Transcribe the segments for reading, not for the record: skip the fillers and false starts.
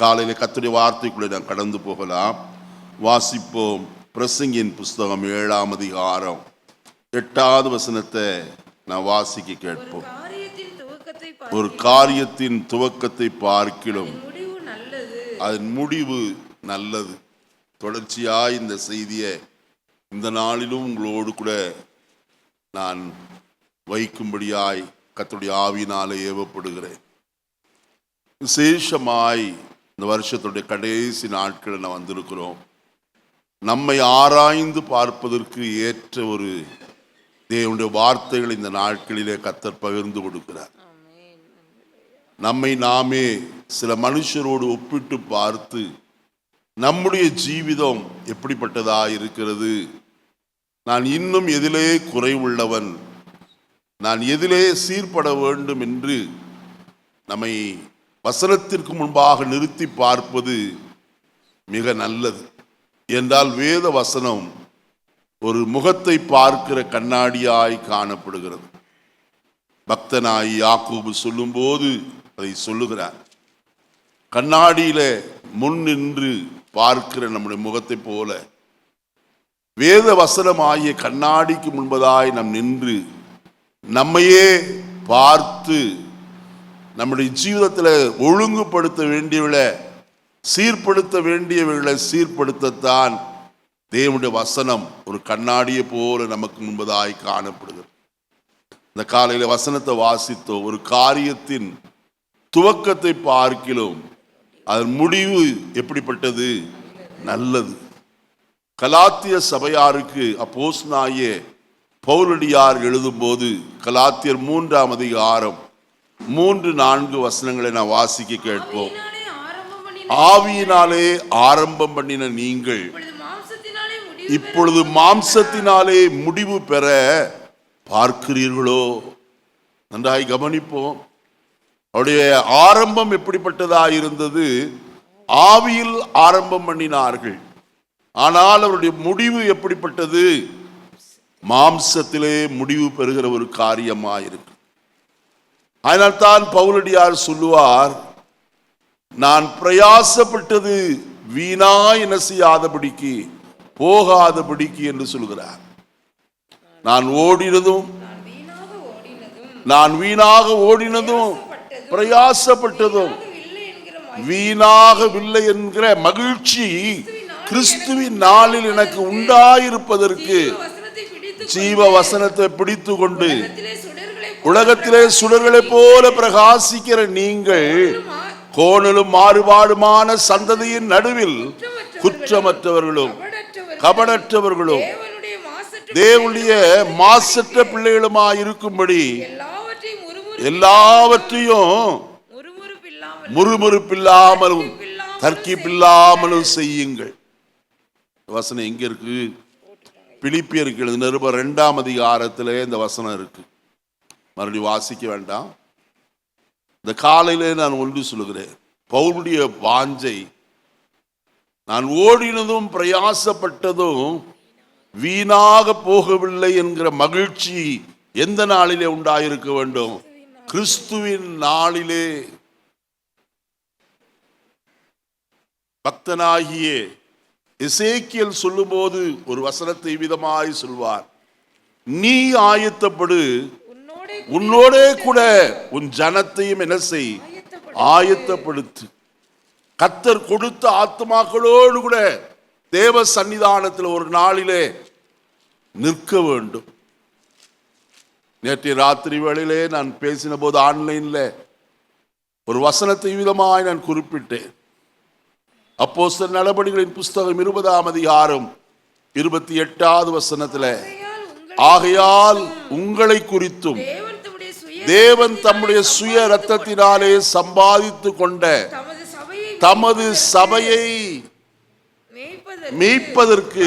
காலையில் கர்த்தருடைய வார்த்தைக்குள்ளே நான் கடந்து போகலாம். வாசிப்போம். பிரசங்கியின் புஸ்தகம் 7ஆம் அதிகாரம் 8வது வசனத்தை நான் வாசிக்க கேட்போம். ஒரு காரியத்தின் துவக்கத்தை பார்க்கிலும் அதன் முடிவு நல்லது. தொடர்ச்சியாய் இந்த செய்தியை இந்த நாளிலும் உங்களோடு கூட நான் வைக்கும்படியாய் கர்த்தருடைய ஆவியினாலே ஏவப்படுகிறேன். விசேஷமாய் இந்த வருஷத்துடைய கடைசி நாட்களில் நான் வந்திருக்கிறோம். நம்மை ஆராய்ந்து பார்ப்பதற்கு ஏற்ற ஒரு தேவனுடைய வார்த்தைகள் இந்த நாட்களிலே கர்த்தர் பகிர்ந்து கொடுக்கிறார். நம்மை நாமே சில மனுஷரோடு ஒப்பிட்டு பார்த்து நம்முடைய ஜீவிதம் எப்படிப்பட்டதா இருக்கிறது, நான் இன்னும் எதிலே குறைவுள்ளவன், நான் எதிலே சீர்பட வேண்டும் என்று நம்மை வசனத்திற்கு முன்பாக நிறுத்தி பார்ப்பது மிக நல்லது. என்றால் வேத வசனம் ஒரு முகத்தை பார்க்கிற கண்ணாடியாய் காணப்படுகிறது. பக்தனாய் யாக்கோபு சொல்லும்போது அதை சொல்லுகிறார். கண்ணாடியில முன் நின்று பார்க்கிற நம்முடைய முகத்தை போல வேத வசனமாகிய கண்ணாடிக்கு முன்பதாய் நாம் நின்று நம்மையே பார்த்து நம்முடைய ஜீவிதத்தில் ஒழுங்குபடுத்த வேண்டியவளை சீர்படுத்த வேண்டியவர்களை சீர்படுத்தத்தான் தேவனுடைய வசனம் ஒரு கண்ணாடியை போல நமக்கு முன்பதாய் காணப்படுகிறது. இந்த காலையில் வசனத்தை வாசித்தோம். ஒரு காரியத்தின் துவக்கத்தை பார்க்கிலும் அதன் முடிவு எப்படிப்பட்டது, நல்லது. கலாத்திய சபையாருக்கு அப்போஸ்தலனாகிய பவுலடியார் எழுதும்போது கலாத்தியர் 3ஆம் அதிகாரம் 3-4 வசனங்களை நான் வாசிக்க கேட்போம். ஆவியினாலே ஆரம்பம் பண்ணின நீங்கள் இப்பொழுது மாம்சத்தினாலே முடிவு பெற பார்க்கிறீர்களோ? நன்றாய் கவனிப்போம். அவருடைய ஆரம்பம் எப்படிப்பட்டதா இருந்தது? ஆவியில் ஆரம்பம் பண்ணினார்கள். ஆனால் அவருடைய முடிவு எப்படிப்பட்டது? மாம்சத்திலே முடிவு பெறுகிற ஒரு காரியமாயிருக்கு. அதனால்தான் பவுலடியார் சொல்லுவார், நான் பிரயாசப்பட்டது வீணா என்ன செய்யாதபடிக்கு, போகாதபடிக்கு என்று சொல்கிறார். நான் வீணாக ஓடினதும் பிரயாசப்பட்டதும் வீணாகவில்லை என்கிற மகிழ்ச்சி கிறிஸ்துவின் நாளில் எனக்கு உண்டாயிருப்பதற்கு ஜீவ வசனத்தை பிடித்து கொண்டு உலகத்திலே சுடர்களை போல பிரகாசிக்கிற நீங்கள் கோணலும் மாறுபாடுமான சந்ததியின் நடுவில் குற்றமற்றவர்களும் கபடற்றவர்களும் தேவனுடைய மாசற்ற பிள்ளைகளுமாயிருக்கும்படி எல்லாவற்றையும் முறுமுறுப்பில்லாமலும் தர்க்கிப்பில்லாமலும் செய்யுங்கள். வசனம் எங்க இருக்கு? பிலிப்பியருக்கு எழுதின நிருபம் 2ஆம் அதிகாரத்திலே இந்த வசனம் இருக்கு. மறுபடியும் வாசிக்க வேண்டாம். இந்த காலையிலே நான் ஒன்று சொல்லுகிறேன். பவுலுடைய வாஞ்சை, நான் ஓடினதும் பிரயாசப்பட்டதும் வீணாக போகவில்லை என்கிற மகிழ்ச்சி எந்த நாளிலே உண்டாயிருக்க வேண்டும்? கிறிஸ்துவின் நாளிலே. பக்தனாகிய எசேக்கியேல் சொல்லும்போது ஒரு வசனத்தை விதமாய் சொல்வார், நீ ஆயத்தப்படு, உன்னோடே கூட உன் ஜனத்தையும் என்ன செய், ஆயத்தப்படுத்து. கர்த்தர் கொடுத்த ஆத்துமாக்களோடு கூட தேவ சன்னிதானத்தில் ஒரு நாளிலே நிற்க வேண்டும். நேற்றைய ராத்திரி வேளையிலே நான் பேசின போது ஆன்லைன்ல ஒரு வசனத்தை விதமாய் நான் குறிப்பிட்டேன். அப்போஸ்தலர் நடபடிகளின் புஸ்தகம் 20ஆம் அதிகாரம் 28வது வசனத்துல, ஆகையால் உங்களை குறித்தும் தேவன் தம்முடைய சுய இரத்தத்தினாலே சம்பாதித்து கொண்ட தமது சபையை மேய்ப்பதற்கு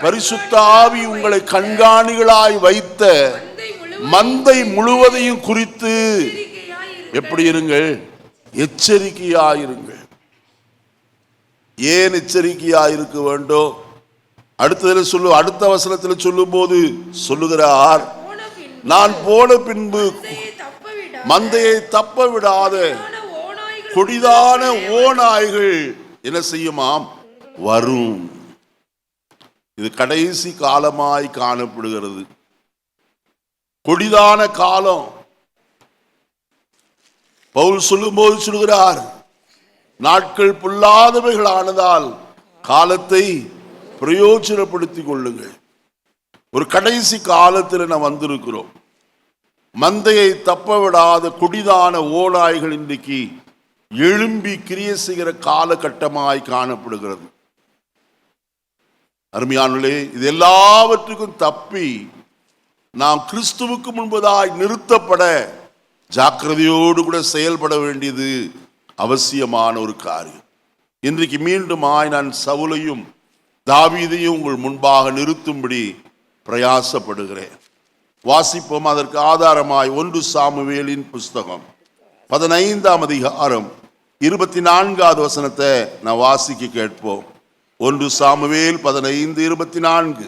பரிசுத்த ஆவி உங்களை கண்காணிகளாய் வைத்த மந்தை முழுவதையும் குறித்து எப்படி இருங்கள்? எச்சரிக்கையாயிருங்கள். ஏன் எச்சரிக்கையாயிருக்க வேண்டும்? அடுத்த வசனத்தில் சொல்லும் போது சொல்லுகிறார், நான் போன பின்பு மந்தையை தப்ப விடாத கொடிதான ஓநாய்கள் என்ன செய்யுமாம்? வரும். இது கடைசி காலமாய் காணப்படுகிறது. கொடிதான காலம். பவுல் சொல்லும்போது சொல்கிறார், நாட்கள் பொல்லாதவைகள் ஆனதால் காலத்தை பிரயோஜனப்படுத்திக் கொள்ளுங்கள். ஒரு கடைசி காலத்தில் நாம் வந்திருக்கிறோம். மந்தையை தப்ப விடாத கொடிதான ஓநாய்கள் இன்றைக்கு எழும்பி கிரியை செய்கிற காலகட்டமாய் காணப்படுகிறது. அருமையானவர்களே, இது எல்லாவற்றுக்கும் தப்பி நாம் கிறிஸ்துவுக்கு முன்பதாய் நிறுத்தப்பட ஜாக்கிரதையோடு கூட செயல்பட வேண்டியது அவசியமான ஒரு காரியம். இன்றைக்கு மீண்டுமாய் நான் சவுலையும் தாவீதையும் உங்கள் முன்பாக நிறுத்தும்படி பிரயாசப்படுகிறேன். வாசிப்போம். அதற்கு ஆதாரமாய் 1 சாமுவேலின் புஸ்தகம் 15ஆம் அதிகாரம் 24வது வசனத்தை நான் வாசிக்க கேட்போம். 1 சாமுவேல் 15:24.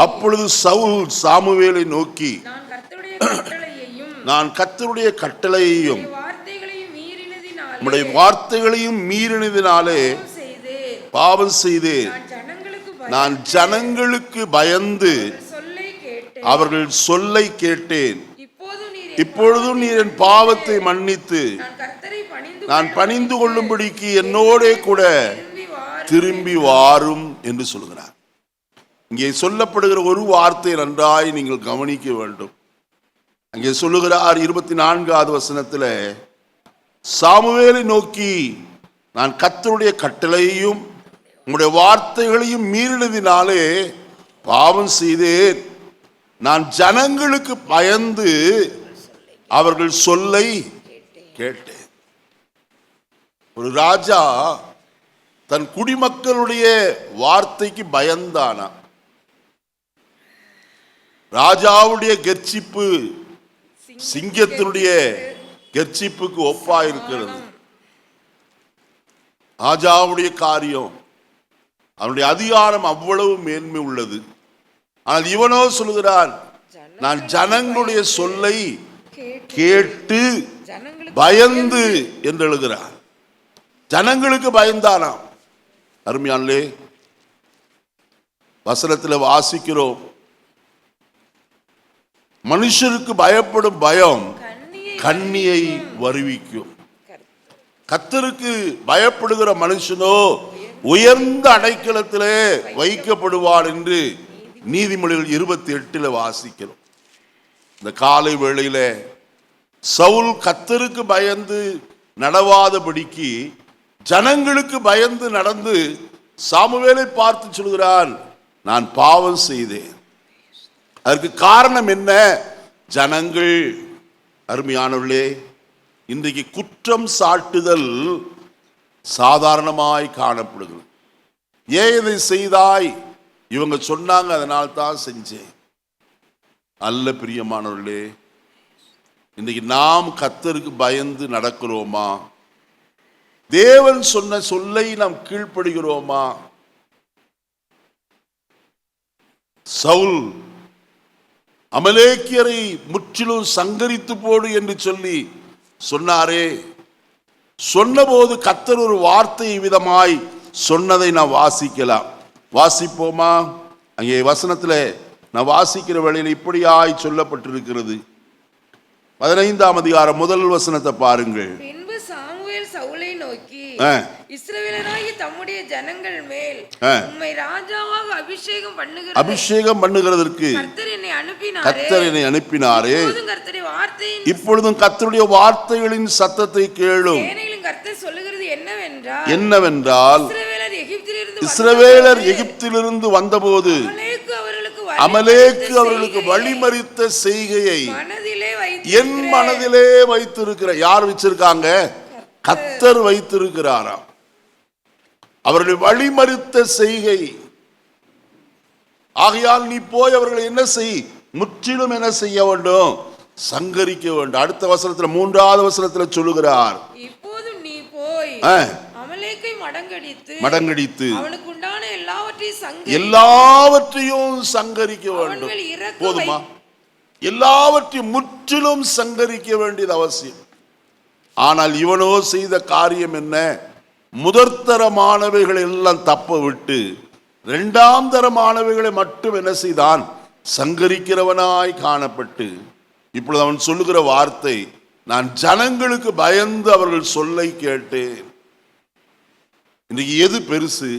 அப்பொழுது சவுல் சாமுவேலை நோக்கி, நான் கர்த்தருடைய கட்டளையையும் உம்முடைய வார்த்தைகளையும் மீறினதினாலே பாவம் செய்தேன். நான் ஜனங்களுக்கு பயந்து அவர்கள் சொல்லை கேட்டேன். இப்பொழுதும் நீர் என் பாவத்தை மன்னித்து நான் பணிந்து கொள்ளும்படிக்கு என்னோடே கூட திரும்பி வாரும் என்று சொல்கிறார். இங்கே சொல்லப்படுகிற ஒரு வார்த்தை நன்றாய் நீங்கள் கவனிக்க வேண்டும். அங்கே சொல்லுகிறார் 24வது வசனத்தில், சாமுவேலை நோக்கி, நான் கர்த்தருடைய கட்டளையையும் உம்முடைய வார்த்தைகளையும் மீறினதினாலே பாவம் செய்தேன். நான் ஜனங்களுக்கு பயந்து அவர்கள் சொல்லை கேட்டேன். ஒரு ராஜா தன் குடிமக்களுடைய வார்த்தைக்கு பயந்தானா? ராஜாவுடைய கர்ச்சிப்பு சிங்கத்தினுடைய கர்ச்சிப்புக்கு ஒப்பா இருக்கிறது. ராஜாவுடைய காரியம், அவனுடைய அதிகாரம் அவ்வளவு மேன்மை உள்ளது. ஆனால் இவனோ சொல்கிறான், நான் ஜனங்களுடைய சொல்லை கேட்டு பயந்து என்று எழுதுகிறான். ஜனங்களுக்கு பயந்தானாம். அருமையானே, வசனத்தில் வாசிக்கிறோம், மனுஷருக்கு பயப்படும் பயம் கண்ணியை வருவிக்கும். கர்த்தருக்கு பயப்படுகிற மனுஷனோ உயர்ந்த அடைக்கலத்திலே வைக்கப்படுவார் என்று நீதிமொழிகள் 28 வாசிக்கிறோம். இந்த காலை வேளையில சவுல் கர்த்தருக்கு பயந்து நடவாதபடிக்கு ஜனங்களுக்கு பயந்து நடந்து சாமுவேலை பார்த்து சொல்கிறான், நான் பாவம் செய்தேன். அதற்கு காரணம் என்ன? ஜனங்கள். அருமையானவர்களே, இன்றைக்கு குற்றம் சாட்டுதல் சாதாரணமாய் காணப்படுகிறது. ஏன் இதை செய்தாய்? இவங்க சொன்னாங்க, அதனால் தான் செஞ்சேன். அல்ல பிரியமானவர்களே, இன்றைக்கு நாம் கர்த்தருக்கு பயந்து நடக்கிறோமா? தேவன் சொன்ன சொல்லை நாம் கீழ்ப்படுகிறோமா? சவுல் அமலேக்கியரை முற்றிலும் சங்கரித்து போடு என்று சொல்லி சொன்னாரே, சொன்னபோது கர்த்தர் ஒரு வார்த்தை விதமாய் சொன்னதை நான் வாசிக்கலாம். வாசிப்போமா? அங்கே வசனத்தில் நான் வாசிக்கிற வேளையில் இப்படியாய் சொல்லப்பட்டிருக்கிறது. 15ஆம் அதிகாரம் 1 வசனத்தை பாருங்கள். பின்பு சாமுவேல் சவுலை நோக்கி, இஸ்ரவேலராகிய தம்முடைய ஜனங்கள் மேல் உம்மை ராஜாவாக அபிஷேகம் பண்ணுகிறதற்கு கர்த்தர் என்னை அனுப்பினாரே. இப்பொழுதும் கர்த்தருடைய வார்த்தைகளின் சத்தத்தை கேளும். கர்த்தர் சொல்லுகிறது என்னவென்றால், இஸ்ரவேலர் எகிப்திலிருந்து வந்தபோது அமலேக்கு அவர்களுக்கு வழிமறித்த செய்கையை என் மனதிலே வைத்திருக்கிற. யார் வச்சிருக்காங்க? கர்த்தர் வைத்திருக்கிறாராம். அவர்கள் வழிமறித்த செய்கை. ஆகையால் நீ போய் அவர்களை என்ன செய்? முற்றிலும் என்ன செய்ய வேண்டும்? சங்கரிக்க வேண்டும். அடுத்த வசனத்துல 3வது வசனத்துல சொல்லுகிறார், இப்போது நீ போய் அமலேக்கை மடங்கடித்து அவனுக்கு உண்டான எல்லாவற்றையும் சங்கரிக்க வேண்டும். போதுமா? எல்லாவற்றையும் முற்றிலும் சங்கரிக்க வேண்டியது அவசியம். ஆனால் இவனோ செய்த காரியம் என்ன? முதற்தரமானவைகளை எல்லாம் தப்ப விட்டு இரண்டாம் தரமானவைகளை மட்டும் என்ன செய்தான்? சங்கரிக்கிறவனாய் காணப்பட்டு, இப்பொழுது அவன் சொல்லுகிற வார்த்தை, நான் ஜனங்களுக்கு பயந்து அவர்கள் சொல்லை கேட்டேன். இன்னைக்கு எது பெருசு?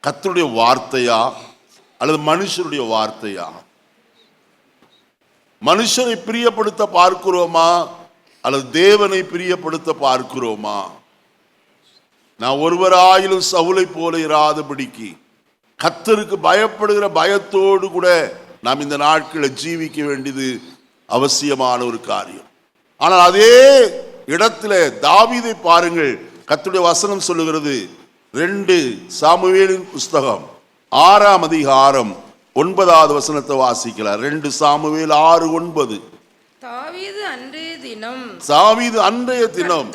கர்த்தருடைய வார்த்தையா அல்லது மனுஷருடைய வார்த்தையா? மனுஷரை பிரியப்படுத்த பார்க்கிறோமா அல்லது தேவனை பிரியப்படுத்த பார்க்கிறோமா? நான் ஒருவராயிலும் சவுலை போல இராதபடிக்கு கர்த்தருக்கு பயப்படுகிற பயத்தோடு கூட நாம் இந்த நாட்களை ஜீவிக்க வேண்டியது அவசியமான ஒரு காரியம். ஆனால் அதே இடத்துல தாவீதை பாருங்கள். கர்த்தருடைய வசனம் சொல்லுகிறது, 2 சாமுவேலின் புஸ்தகம் 6ஆம் அதிகாரம் 9வது வசனத்தை வாசிக்கலாம். 2 சாமுவேல் 6:9. தாவீது அன்றைய தினம்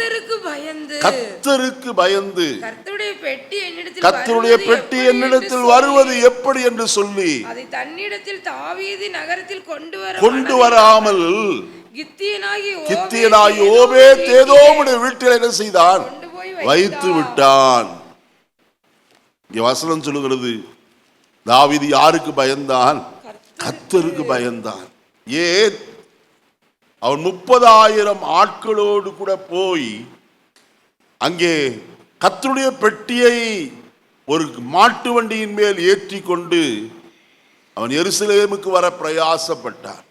கர்த்தருக்கு பயந்து கர்த்தருடைய பெட்டி என்னிடத்தில் வருவது எப்படி என்று சொல்லி அதை தன்னிடத்தில் தாவீது நகரத்தில் கொண்டு வராமல் கித்தியனாகிய ஓபேத்-ஏதோமுடைய வீட்டில் என்ன செய்தான்? வைத்து விட்டான். இங்கே வசனம் சொல்லுகிறது, தாவீது யாருக்கு பயந்தான்? கர்த்தருக்கு பயந்தான். ஏன்? அவன் 30,000 ஆட்களோடு கூட போய் அங்கே கர்த்தருடைய பெட்டியை ஒரு மாட்டு வண்டியின் மேல் ஏற்றி கொண்டு அவன் எருசலேமுக்கு வர பிரயாசப்பட்டான்.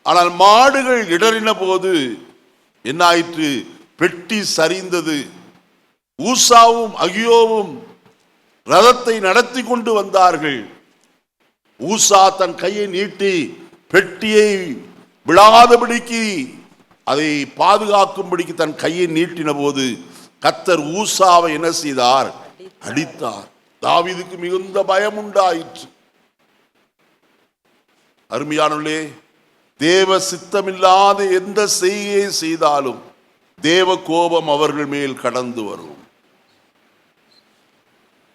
ஆனால் மாடுகள் இடறின போது என்ன ஆயிற்று? பெட்டி சரிந்தது. ஊசாவும் அகியோவும் ரதத்தை நடத்தி கொண்டு வந்தார்கள். ஊசா தன் கையை நீட்டி பெட்டியை விழாதபடிக்கு அதை பாதுகாக்கும்படிக்கு தன் கையை நீட்டின போது கர்த்தர் ஊசாவை என்ன செய்தார்? அடித்தார். தாவீதுக்கு மிகுந்த பயம் உண்டாயிற்று. அருமையானவர்களே, தேவ சித்தமில்லாத எந்த செய்கையை செய்தாலும் தேவ கோபம் அவர்கள் மேல் கடந்து வரும்.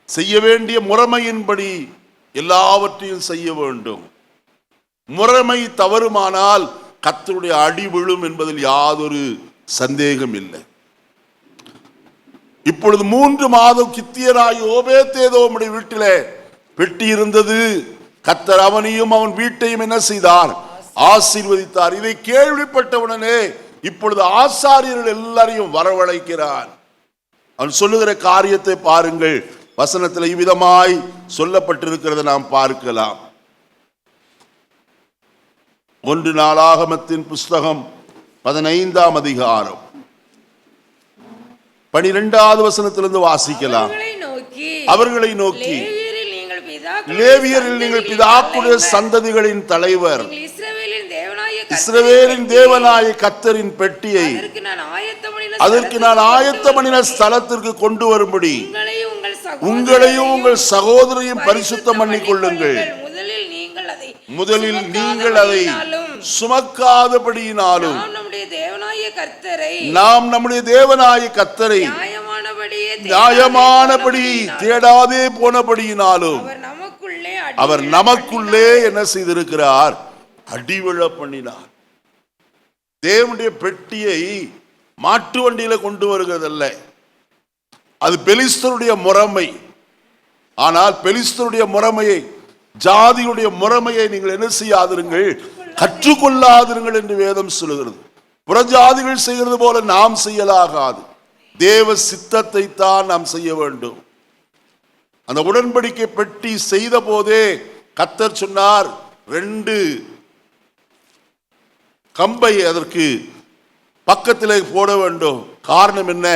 செய்ய வேண்டிய முறைமையின்படி எல்லாவற்றையும் செய்ய வேண்டும். முறைமை தவறுமானால் கர்த்தருடைய அடி விழும் என்பதில் யாதொரு சந்தேகம் இல்லை. இப்பொழுது 3 மாதம் கித்தியனாகிய ஓபேத்-ஏதோமுடைய வீட்டிலே பெட்டி இருந்தது. கர்த்தர் அவனையும் அவன் வீட்டையும் என்ன செய்தார்? ஆசீர்வதித்தார். இதை கேள்விப்பட்டவுடனே இப்பொழுது ஆசாரியர்கள் எல்லாரையும் வரவழைக்கிறான். அவன் சொல்லுகிற காரியத்தை பாருங்கள். வசனத்தில் இவ்விதமாய் சொல்லப்பட்டிருக்கிறதை நாம் பார்க்கலாம். 1 நாளாகமத்தின் புஸ்தகம் 15ஆம் அதிகாரம் 12வது வசனத்திலிருந்து வாசிக்கலாம். அவர்களை நோக்கி, லேவியரில் நீங்கள் பிதாக்களுடைய சந்ததிகளின் தலைவர், இஸ்ரவேலின் தேவனாய கர்த்தரின் பெட்டியை அதற்கு நான் ஆயத்தமணின ஸ்தலத்திற்கு கொண்டு வரும்படி உங்களையும் உங்கள் சகோதரையும் பரிசுத்தம் பண்ணிக் கொள்ளுங்கள். முதலில் நீங்கள் அதை சுமக்காதபடியினாலும் நாம் நம்முடைய தேவனாய கர்த்தரை நியாயமானபடி தேடாதே போனபடியினாலும் அவர் நமக்குள்ளே என்ன செய்திருக்கிறார்? அடிவிழ பண்ணினார். தேவனுடைய பெட்டியை மாட்டு வண்டியில கொண்டு வருகிறதல்ல, அது பெலிஸ்தருடைய முறைமை. ஆனால் பெலிஸ்தருடைய முறைமையை, ஜாதியுடைய முறைமையை நீங்கள் என்ன செய்யாதிருங்கள்? கற்றுக்கொள்ளாதிருங்கள் என்று வேதம் சொல்லுகிறது. புறஜாதிகள் செய்கிறது போல நாம் செய்யலாகாது. தேவ சித்தத்தை தான் நாம் செய்ய வேண்டும். அந்த உடன்படிக்கை பெட்டி செய்த போதே கர்த்தர் சொன்னார், 2 கம்பை அதற்கு பக்கத்திலே போட வேண்டும். காரணம் என்ன?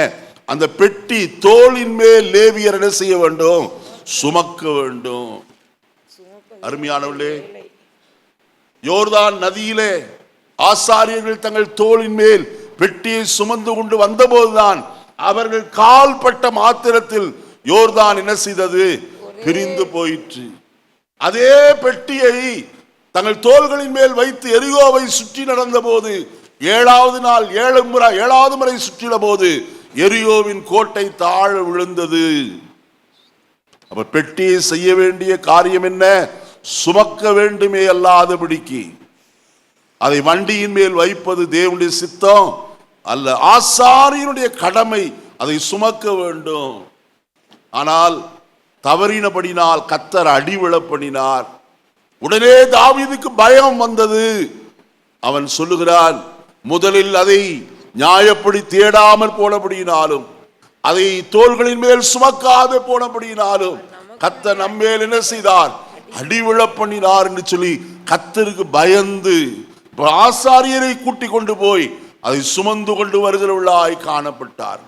அந்த பெட்டி தோளின் மேல் லேவியர் என்ன செய்ய வேண்டும்? சுமக்க வேண்டும். அருமையானவர்களே, யோர்தான் நதியிலே ஆசாரியர்கள் தங்கள் தோளின் மேல் பெட்டியை சுமந்து கொண்டு வந்தபோதுதான் அவர்கள் கால்பட்ட மாத்திரத்தில் யோர்தான் என்ன செய்தது? பிரிந்து போயிற்று. அதே பெட்டியை தங்கள் தோள்களின் மேல் வைத்து எரிகோவை சுற்றி நடந்த போது 7வது முறை சுற்றின போது எரிகோவின் கோட்டை தாழ விழுந்தது. அப்ப பெட்டியை செய்ய வேண்டிய காரியம் என்ன? சுமக்க வேண்டுமே அல்லாதபடிக்கு அதை வண்டியின் மேல் வைப்பது தேவனுடைய சித்தம் அல்ல. ஆசாரியனுடைய கடமை அதை சுமக்க வேண்டும். ஆனால் தவறினபடினால் கர்த்தர் அடிவிழப்படினார். உடனே தாவீதுக்கு பயம் வந்தது. அவன் சொல்லுகிறான், முதலில் அதை நியாயப்படி தேடாமல் போனபடியினாலும், அதை தோள்களின் மேல் சுமக்காத போனபடியினாலும் கர்த்தர் நம்மேல் என்ன செய்தார்? அடிவிழப்பண்ணினார் என்று சொல்லி கர்த்தருக்கு பயந்து ஆசாரியரை கூட்டிக் கொண்டு போய் அதை சுமந்து கொண்டு வருகிறவர்களாய் காணப்பட்டார்.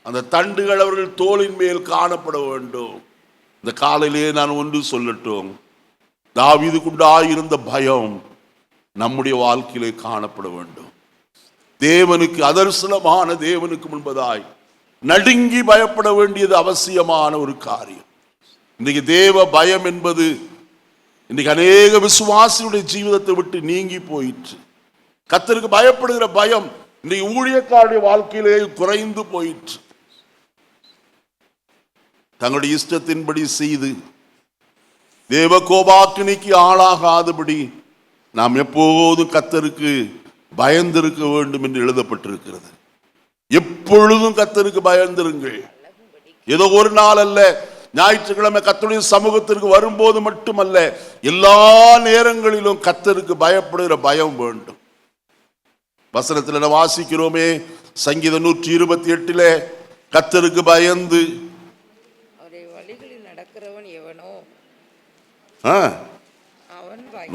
அந்த தண்டுகள் அவர்கள் தோளின் மேல் காணப்பட வேண்டும். இந்த காலையிலே நான் ஒன்று சொல்லட்டும், தாவீதுக்குண்டாயிருந்த பயம் நம்முடைய வாழ்க்கையிலே காணப்பட வேண்டும். தேவனுக்கு, அதர்சனமான தேவனுக்கு முன்பதாய் நடுங்கி பயப்பட வேண்டியது அவசியமான ஒரு காரியம். இன்றைக்கு தேவ பயம் என்பது இன்றைக்கு அநேக விசுவாசியுடைய ஜீவிதத்தை விட்டு நீங்கி போயிற்று. கர்த்தருக்கு பயப்படுகிற பயம் இன்றைக்கு ஊழியக்காருடைய வாழ்க்கையிலே குறைந்து போயிற்று. தங்களுடைய இஷ்டத்தின்படி செய்து தேவ கோபாக்கினைக்கு ஆளாகாதபடி நாம் எப்போதும் கர்த்தருக்கு பயந்திருக்க வேண்டும் என்று எழுதப்பட்டிருக்கிறது. எப்பொழுதும் கர்த்தருக்கு பயந்திருங்கள். ஏதோ ஒரு நாள் அல்ல, ஞாயிற்றுக்கிழமை கர்த்தருடைய சமூகத்திற்கு வரும்போது மட்டுமல்ல, எல்லா நேரங்களிலும் கர்த்தருக்கு பயப்படுகிற பயம் வேண்டும். வசனத்தில் வாசிக்கிறோமே, சங்கீதம் 128 கர்த்தருக்கு பயந்து வழிகளில் நடக்கிறவன் எவனோ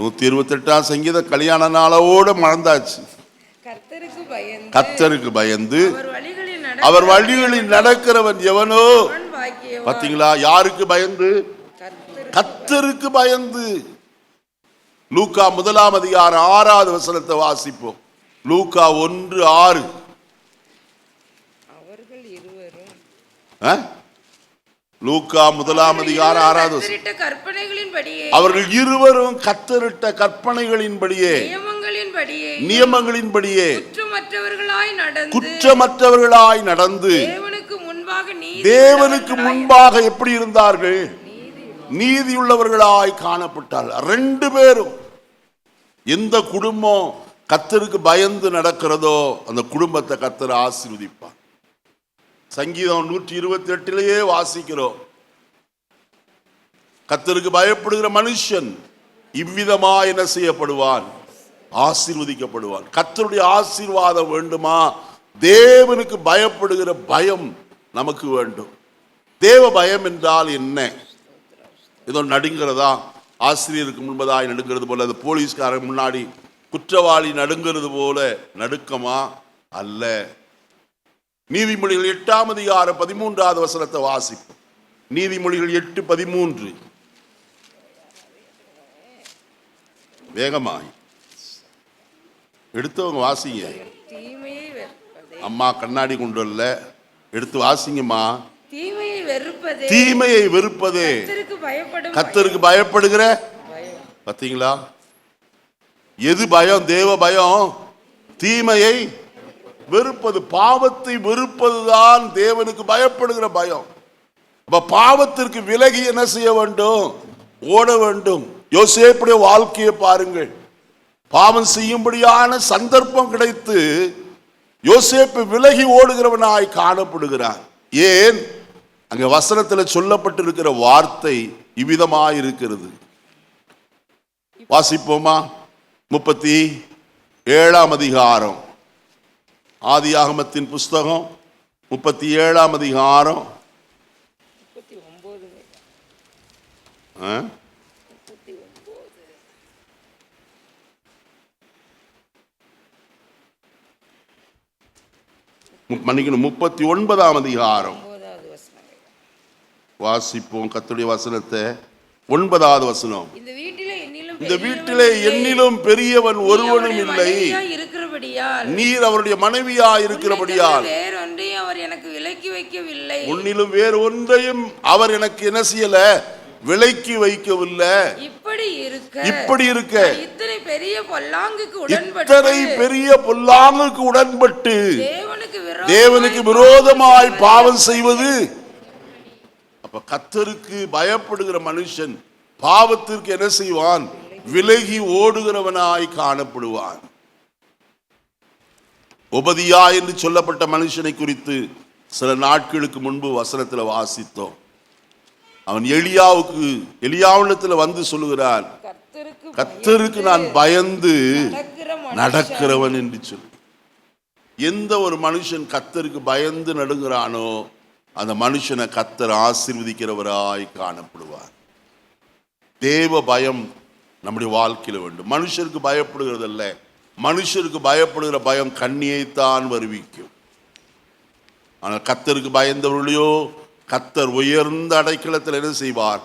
128 சங்கீதம் கல்யாண நாளோட மறந்தாச்சு. கர்த்தருக்கு பயந்து அவர் வழிகளில் நடக்கிறவன் எவனோ. பாத்தீங்களா? யாருக்கு பயந்து? கர்த்தருக்கு பயந்து. லூக்கா 1 அதிகாரம் 6வது வசனத்தை வாசிப்போம். லூக்கா 1:6. லூக்கா 1 அதிகாரம் 6வது அவர்கள் இருவரும் கர்த்தரிட்ட கற்பனைகளின்படியே நியமங்களின்படியே குற்றமற்றவர்களாய் நடந்து தேவனுக்கு முன்பாக எப்படி இருந்தார்கள்? நீதியுள்ளவர்களாய் காணப்பட்டார்கள். 2 பேரும். எந்த குடும்பம் கர்த்தருக்கு பயந்து நடக்கிறதோ அந்த குடும்பத்தை கர்த்தர் ஆசீர்வதிப்பார். சங்கீதம் 128 வாசிக்கிறோம், கர்த்தருக்கு பயப்படுகிற மனுஷன் இவ்விதமாய் என்ன செய்யப்படுவான்? ஆசீர்வதிக்கப்படுவான். கர்த்தருடைய ஆசீர்வாதம் வேண்டுமா? தேவனுக்கு பயப்படுகிற பயம் நமக்கு வேண்டும். தேவ பயம் என்றால் என்ன? ஏதோ நடுங்கிறதா? ஆசிரியருக்கு முன்பதாய் நடுங்கிறது போல, அது போலீஸ்காரன் முன்னாடி குற்றவாளி நடுங்கிறது போல நடுக்கமா? அல்ல. நீதிமொழிகள் 8 அதிகாரம் 13வது வசனத்தை வாசிப்போம். நீதிமொழிகள் 8:13. வேகமாய் எடுத்தவங்க வாசிங்க. அம்மா கண்ணாடி கொண்டு வரல, எடுத்து வாசிங்கம்மா. தீமையை வெறுப்பதே கர்த்தருக்கு பயப்படுகிற. பார்த்தீங்களா? எது பயம்? தேவ பயம். தீமையை வெறுப்பது, பாவத்தை வெறுப்பதுதான் தேவனுக்கு பயப்படுகிற பயம். அப்ப பாவத்திற்கு விலகி என்ன செய்ய வேண்டும்? ஓட வேண்டும். யோசேப்புடைய வாழ்க்கையை பாருங்கள். பாவம் செய்யும்படியான சந்தர்ப்பம் கிடைத்து யோசேப்பு விலகி ஓடுகிறவனாய் காணப்படுகிறார். ஏன்? அங்க வசனத்தில் சொல்லப்பட்டிருக்கிற வார்த்தை இவ்விதமாய் இருக்கிறது. வாசிப்போமா? 37 அதிகாரம், ஆதியாகமத்தின் புஸ்தகம் 37 அதிகாரம். மன்னிக்கணும், 39 அதிகாரம் வாசிப்போம். கர்த்தருடைய வசனத்தை 9வது வசனம். இந்த வீட்டிலே என்னிலும் பெரியவன் ஒருவனும் இல்லை, நீர் அவருடைய மனைவியா இருக்கிறபடியால் அவர் எனக்கு விலக்கி வைக்கவில்லை. உன்னிலும் வேறு ஒன்றையும் அவர் எனக்கு என்ன செய்யல? விலக்கி வைக்கவில்லை. இப்படி இருக்க இத்தனை பெரிய பொல்லாங்குக்கு உடன்பட்டு தேவனுக்கு விரோதமாய் பாவம் செய்வது. அப்ப கர்த்தருக்கு பயப்படுகிற மனுஷன் பாவத்திற்கு என்ன செய்வான்? விலகி ஓடுகிறவனாய் காணப்படுவான். ஒபதியா என்று சொல்லப்பட்ட மனுஷனை குறித்து சில நாட்களுக்கு முன்பு வசனத்தில் வாசித்தோம். அவன் எலியாவிடத்தில் வந்து சொல்லுகிறான், கர்த்தருக்கு நான் பயந்து நடக்கிறவன் என்று சொல்லி. எந்த ஒரு மனுஷன் கர்த்தருக்கு பயந்து நடுங்கிறானோ அந்த மனுஷனை கர்த்தர் ஆசீர்வதிக்கிறவராய் காணப்படுவார். தேவ பயம் நம்முடைய வாழ்க்கையில் வேண்டும். மனுஷருக்கு பயப்படுகிறது அல்ல, மனுஷருக்கு பயப்படுகிற பயம் கண்ணியைத்தான் வருவிக்கும். ஆனால் கர்த்தருக்கு பயந்தவர்களையோ கர்த்தர் உயர்ந்த அடைக்கலத்தில் என்ன செய்வார்?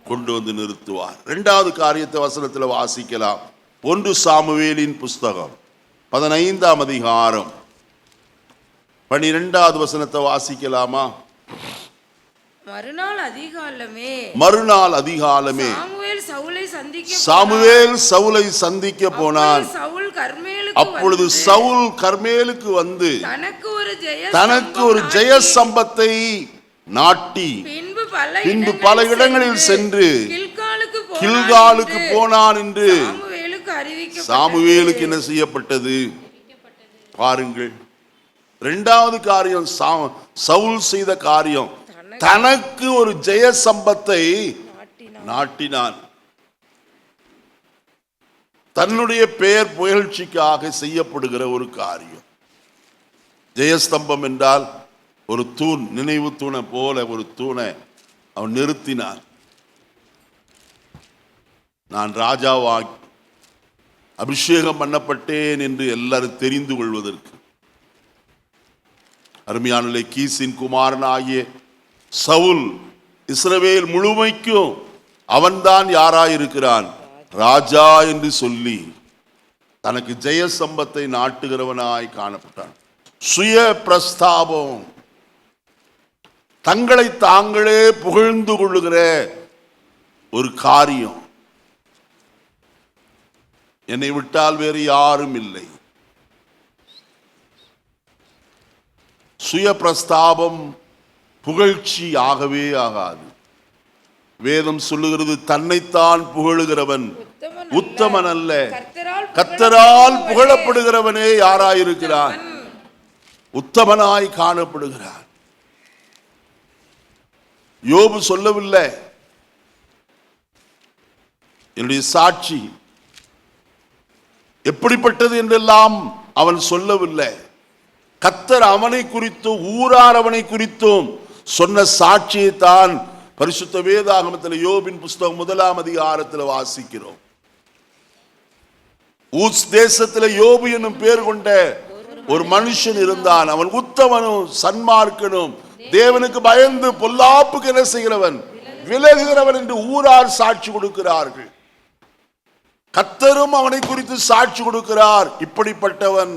கொண்டு வந்து நிறுத்துவார். இரண்டாவது காரியத்தை வசனத்தில் வாசிக்கலாம். 1 சாமுவேலின் புஸ்தகம் 15ஆம் அதிகாரம் 12வது வசனத்தை வாசிக்கலாமா? மறுநாள் அதிகாலமே சாமுவேல் சவுலை சந்திக்க போனான். அப்பொழுது சவுல் கர்மேலுக்கு வந்து தனக்கு ஒரு ஜெய சம்பத்தை நாட்டி பின்பு பல இடங்களில் சென்று கில்காலுக்கு போனான் என்று சாமுவேலுக்கு என்ன செய்யப்பட்டது பாருங்கள். இரண்டாவது காரியம், சவுல் செய்த காரியம், தனக்கு ஒரு ஜெய சம்பத்தை நாட்டினான். தன்னுடைய பெயர் புகழ்ச்சிக்காக செய்யப்படுகிற ஒரு காரியம். ஜெயஸ்தம்பம் என்றால் ஒரு தூண், நினைவு தூணை போல ஒரு தூணை அவன் நிறுத்தினான். நான் ராஜாவாகி அபிஷேகம் பண்ணப்பட்டேன் என்று எல்லாரும் தெரிந்து கொள்வதற்கு. அருமையான கீசின் குமாரன் ஆகிய சவுல் இஸ்ரவேல் முழுமைக்கும் அவன்தான் யாராயிருக்கிறான்? ராஜா என்று சொல்லி தனக்கு ஜெய சம்பத்தை நாட்டுகிறவனாய் காணப்பட்டான். சுய பிரஸ்தாபம், தங்களை தாங்களே புகழ்ந்து கொள்ளுகிற ஒரு காரியம். என்னை விட்டால் வேறு யாரும் இல்லை. சுய பிரஸ்தாபம் புகழ்ச்சி ஆகவே ஆகாது. வேதம் சொல்லுகிறது, தன்னைத்தான் புகழுகிறவன் உத்தமன் அல்ல, கர்த்தரால் புகழப்படுகிறவனே யாராயிருக்கிறான்? உத்தமனாய் காணப்படுகிறான். யோபு சொல்லவில்லை என்னுடைய சாட்சி எப்படிப்பட்டது என்றெல்லாம் அவன் சொல்லவில்லை. கர்த்தர் அவனை குறித்தும் ஊரார் அவனை குறித்தும் சொன்ன சாட்சியை தான் பரிசுத்த வேதாகமத்தில் யோபின் புஸ்தகம் 1ஆம் அதிகாரத்தில் வாசிக்கிறோம். ஊஸ் தேசத்தில் யோபு என்னும் பேர் கொண்ட ஒரு மனுஷன் இருந்தான். அவன் உத்தமனும் சன்மார்க்கனும், தேவனுக்கு பயந்து பொல்லாப்புக்கு என்ன செய்கிறவன்? விலகுகிறவன் என்று ஊரார் சாட்சி கொடுக்கிறார்கள். கர்த்தரும் அவனை குறித்து சாட்சி கொடுக்கிறார். இப்படிப்பட்டவன்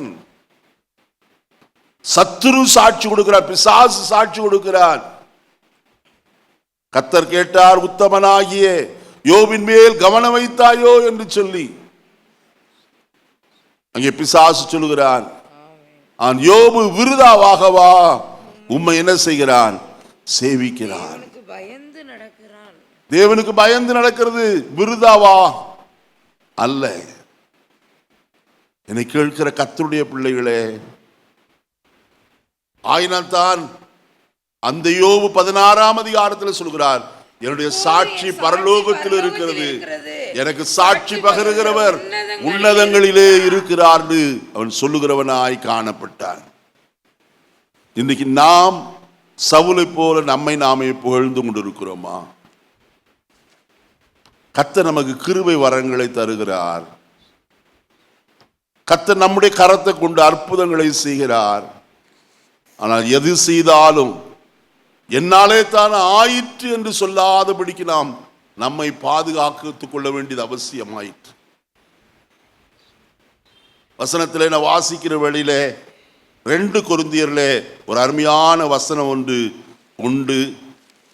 சத்துரு சாட்சி கொடுக்கிறார், பிசாசு சாட்சி கொடுக்கிறார். கர்த்தர் கேட்டார், உத்தமனாகிய யோபின் மேல் கவனம் வைத்தாயோ என்று சொல்லி. அங்கே பிசாசு சொல்லுகிறான், யோபு விருதாவாகவா உம்மை என்ன செய்கிறான்? சேவிக்கிறான். தேவனுக்கு பயந்து நடக்கிறது விருதாவா அல்ல. என்னை கேட்கிற கர்த்தருடைய பிள்ளைகளே, ஆயினால்தான் அந்த யோபு 16ஆம் அதிகாரத்தில் சொல்கிறார், என்னுடைய சாட்சி பரலோகத்தில் இருக்கிறது, எனக்கு சாட்சி பகருகிறவர் உன்னதங்களிலே இருக்கிறார் அவன் சொல்லுகிறவனாய் காணப்பட்டான். இன்னைக்கு நாம் சவுலை போல நம்மை நாமே புகழ்ந்து கொண்டிருக்கிறோமா? கர்த்தர் நமக்கு கிருபை வரங்களை தருகிறார். கர்த்தர் நம்முடைய கரத்தை கொண்டு அற்புதங்களை செய்கிறார். ஆனால் எது செய்தாலும் என்னாலே தான் ஆயிற்று என்று சொல்லாதபடிக்கு நாம் நம்மை பாதுகாத்துக் கொள்ள வேண்டியது அவசியமாயிற்று. வசனத்திலே நான் வாசிக்கிற வழியிலே 2 கொரிந்தியரிலே ஒரு அருமையான வசனம் ஒன்று உண்டு.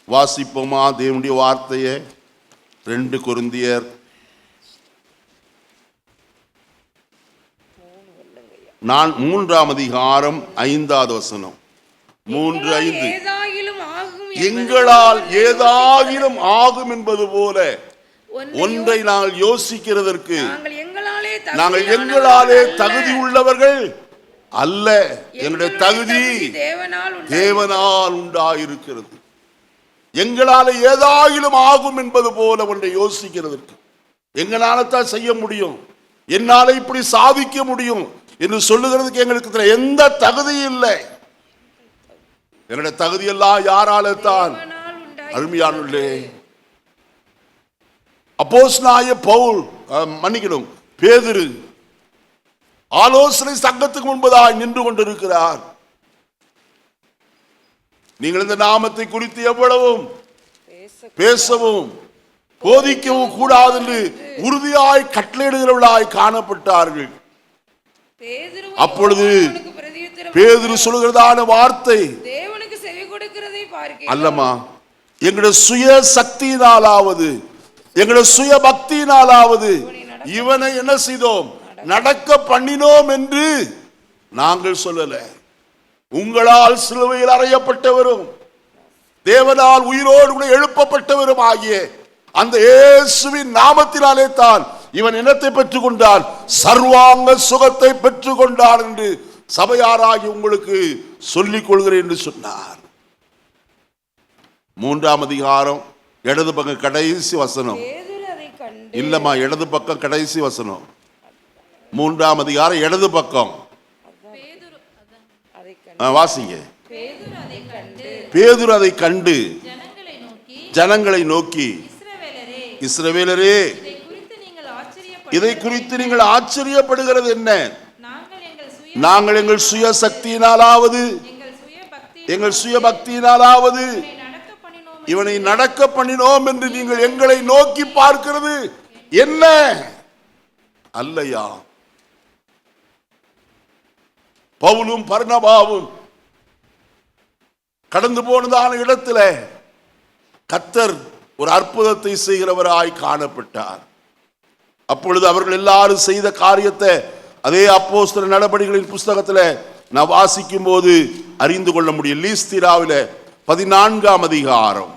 வாசிப்போமா தேவனுடைய வார்த்தையை? 2 கொரிந்தியர் 3ஆம் அதிகாரம் 5வது வசனம். 3:5 எங்களால் ஏதாகிலும் ஆகும் என்பது போல ஒன்றை நாங்கள் யோசிக்கிறதற்கு நாங்கள் எங்களாலே தகுதி உள்ளவர்கள் அல்ல, எங்களுடைய தகுதி தேவனால் உண்டாயிருக்கிறது. எங்களால ஏதாயிலும் ஆகும் என்பது போல ஒன்றை யோசிக்கிறதற்கு, எங்களால தான் செய்ய முடியும், என்னால இப்படி சாதிக்க முடியும் என்று சொல்லுகிறதுக்கு எங்களுக்கு எந்த தகுதியும் இல்லை. என்னுடைய தகுதி எல்லாம் யாரால தான்? அருமையானவர்களே, அப்போஸ்தலனாகிய பவுல், மன்னிக்கணும், பேதுரு ஆலோசனை சங்கத்துக்கு முன்பதாய் நின்று கொண்டிருக்கிறார். நீங்கள் இந்த நாமத்தை குறித்து எவ்வளவும் பேசவும் போதிக்கவும் கூடாது என்று உறுதியாய் கட்டளையிடுகிறவர்களாய் காணப்பட்டார்கள். அப்பொழுது பேதுரு சொல்லுகிறதான வார்த்தை, தேவனுக்கு செவி கொடுக்கிறதை பார்க்கிறோம். அல்லமா, எங்களுடைய சுய சக்தியினாலாவது எங்களுடைய சுய பக்தியினாலாவது இவனை என்ன செய்தோம், நடக்க பண்ணினோம் என்று நாங்கள் சொல்லல. உங்களால் சிலுவையில் அறையப்பட்டவரும் தேவனால் உயிரோடு கூட எழுப்பப்பட்டவரும் ஆகிய அந்த இயேசுவின் நாமத்தினாலே தான் இவன் இனத்தை பெற்றுக் கொண்டான், சர்வாங்க சுகத்தை பெற்றுக் கொண்டான் என்று சபையாராகி உங்களுக்கு சொல்லிக் கொள்கிறேன் என்று சொன்னார். 3ஆம் அதிகாரம் இடது பக்கம் கடைசி வசனம். இல்லம்மா, இடது பக்கம் கடைசி வசனம். 3ஆம் அதிகாரம் இடது பக்கம் வாசிங்க. பேதுரு அதை கண்டு ஜனங்களை நோக்கி, இஸ்ரவேலரே, இதை குறித்து நீங்கள் ஆச்சரியப்படுகிறது என்ன? நாங்கள் எங்கள் சுய சக்தியினாலாவது எங்கள் சுய பக்தியினாலாவது இவனை நடக்க பண்ணினோம் என்று நீங்கள் எங்களை நோக்கி பார்க்கிறது என்ன? அல்லையா? பவுலும் பர்னபாவும் கடந்து போனதான இடத்துல கர்த்தர் ஒரு அற்புதத்தை செய்கிறவராய் காணப்பட்டார். அப்பொழுது அவர்கள் எல்லாரும் செய்த காரியத்தை அதே அப்போஸ்தலர் நடபடிகளின் புஸ்தகத்தில் நான் வாசிக்கும் போது அறிந்து கொள்ள முடியும். லீஸ்திராவில் 14ஆம் அதிகாரம்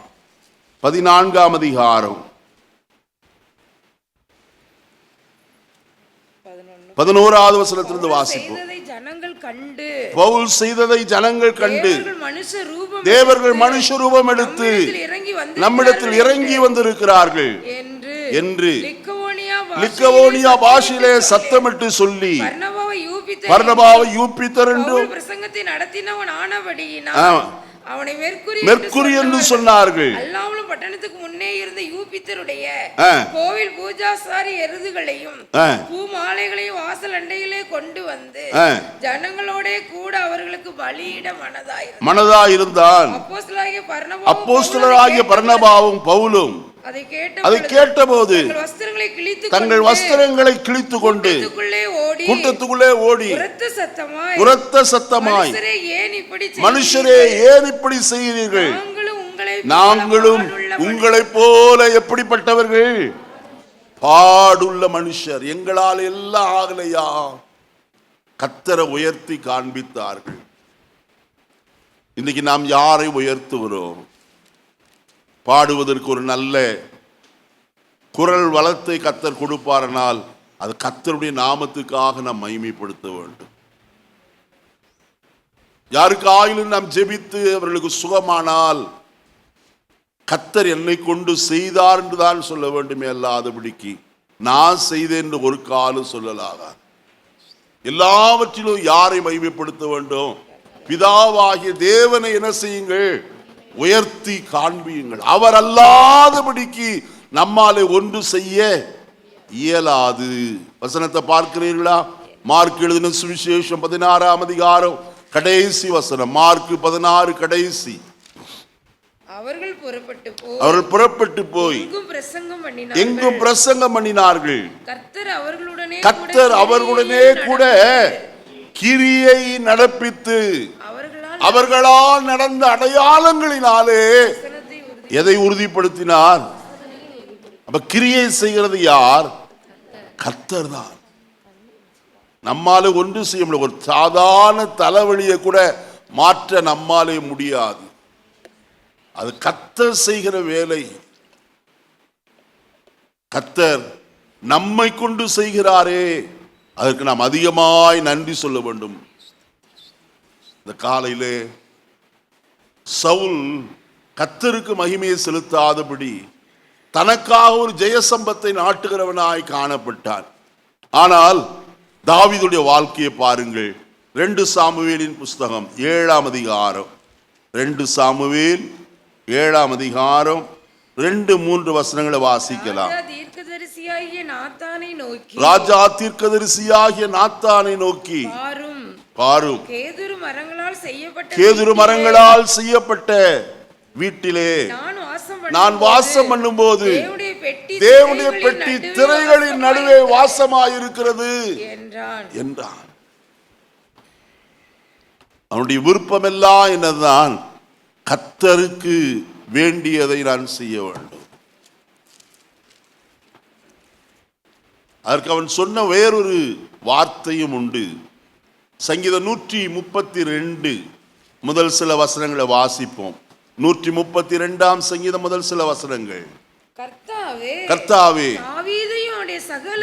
11வது வசனத்திலிருந்து வாசிப்போம். பவுல் செய்ததை ஜனங்கள் கண்டு தேவர்கள் மனுஷ ரூபம் எடுத்து நம்மிடத்தில் இறங்கி வந்திருக்கிறார்கள் என்று லிக்கவோனியா பாஷையிலே சத்தமிட்டு சொல்லி பர்னபாவை யூபித்தர் என்றும் பிரசங்கத்தை நடத்தினவன் ஆனபடியினால் அவனை மெர்க்குரி என்று சொன்னார்கள். அல்லாமலும் பட்டணத்துக்கு முன்னே இருந்த யூபித்தருடைய கோவில் பூஜாசாரி எருதுகளையும் பூமாலைகளையும் வாசல் அண்டையிலே கொண்டு வந்து ஜனங்களோட கூட அவர்களுக்கு பலியிட மனதாயிருந்தான். அப்போஸ்தலராகிய பர்னபாவும் பவுலும் அதை கேட்டபோது தங்கள் வஸ்திரங்களை கிழித்துக் கொண்டு கூட்டத்துக்குள்ளே ஓடி உரத்த சத்தமாய், மனுஷரே, ஏன் இப்படி செய்கிறீர்கள்? நாங்களும் உங்களை போல எப்படிப்பட்டவர்கள்? பாடுள்ள மனுஷர், எங்களால் எல்லாம் ஆகலையா? கர்த்தரை உயர்த்தி காண்பித்தார்கள். இன்னைக்கு நாம் யாரை உயர்த்துகிறோம்? பாடுவதற்கு ஒரு நல்ல குரல் வளத்தை கர்த்தர் கொடுப்பாரனால் அது கர்த்தருடைய நாமத்துக்காக நாம் மகிமைப்படுத்த வேண்டும். யாருக்காயிலும் நாம் ஜெபித்து அவர்களுக்கு சுகமானால் கர்த்தர் என்னை கொண்டு செய்தார் என்று தான் சொல்ல வேண்டுமே அல்லாதபடிக்கு நான் செய்தேன் என்று ஒரு காலம் சொல்லலாக. எல்லாவற்றிலும் யாரை மகிமைப்படுத்த வேண்டும்? பிதாவாகிய தேவனை என்ன செய்யுங்கள்? உயர்த்தி காண்பியுங்கள். அவர் அல்லாதபடிக்கு நம்மாலே ஒன்று செய்ய இயலாது. வசனத்தை பார்க்கிறீர்களா? மார்க் எழுதின சுவிசேஷம் 16ஆம் அதிகாரம் கடைசி வசனம். மார்க் 16 கடைசி. அவர்கள் புறப்பட்டு போய் எங்கும் பிரசங்கம் பண்ணினார்கள். கர்த்தர் அவர்களுடனே கூட கிரியை நடப்பித்து அவர்களால் நடந்த அடையாளங்களினாலே எதை உறுதிப்படுத்தினார்? அப்ப கிரியை செய்கிறது யார்? கர்த்தர் தான். நம்மாலே ஒன்று செய்ய முடியும். ஒரு சாதாரண தலைவலியை கூட மாற்ற நம்மாலே முடியாது. அது கர்த்தர் செய்கிற வேலை. கர்த்தர் நம்மை கொண்டு செய்கிறாரே, அதற்கு நாம் அதிகமாய் நன்றி சொல்ல வேண்டும். இந்த காலையிலே சவுல் கர்த்தருக்கு மகிமையை செலுத்தாதபடி தனக்காக ஒரு ஜெயசம்பத்தை நாட்டுகிறவனாய் காணப்பட்டான். ஆனால் தாவீதுடைய வாழ்க்கையை பாருங்கள். 2 சாமுவேலின் புஸ்தகம் 7ஆம் அதிகாரம், 2 சாமுவேல் 7ஆம் அதிகாரம் 2-3 வசனங்களை வாசிக்கலாம். ராஜா தீர்க்கதரிசியாகிய நாத்தானை நோக்கி, பாரும், கேதுரு மரங்களால் செய்யப்பட்ட வீட்டிலே நான் வாசம் பண்ணும்போது தேவனுடைய பெட்டி திரைகளின் நடுவே வாசமாயிருக்கிறது என்றான். அவனுடைய விருப்பம் எல்லாம் என்னதான்? கர்த்தருக்கு வேண்டியதை நான் செய்ய வேண்டும். அதற்கு அவன் சொன்ன வேறொரு வார்த்தையும் உண்டு. சங்கீதம் 132 முதல் சில வசனங்களை வாசிப்போம். 132ஆம் சங்கீதம் முதல் சில வசனங்கள். கர்த்தாவே,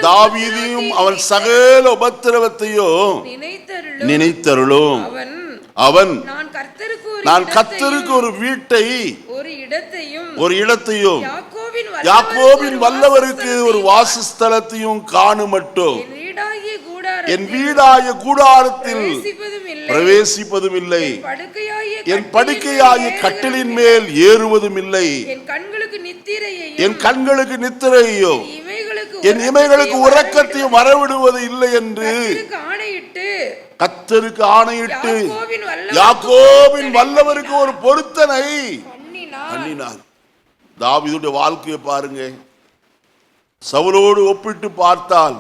தாவீதையும் அவன் சகல உபத்திரவத்தையும் நினைத்தருளும். அவன் நான் கர்த்தருக்கு ஒரு வீட்டை, ஒரு இடத்தையும், யாக்கோபின் வல்லவருக்கு ஒரு வாசஸ்தலத்தையும் காணுமட்டும் என் வீடாய கூடாரத்தில் பிரவேசிப்பதும் இல்லை, என் படுக்கையாகிய கட்டிலின் மேல் ஏறுவதும் இல்லை, என் கண்களுக்கு நித்திரையோ என் இமைகளுக்கு உறக்கத்தையும் வரவிடுவது இல்லை என்று கர்த்தருக்கு ஆணையிட்டு யாக்கோபின் வல்லவருக்கு ஒரு பொருத்தனை பண்ணினார். தாவீதுடைய வாழ்க்கையை பாருங்க. சவுலோடு ஒப்பிட்டு பார்த்தால்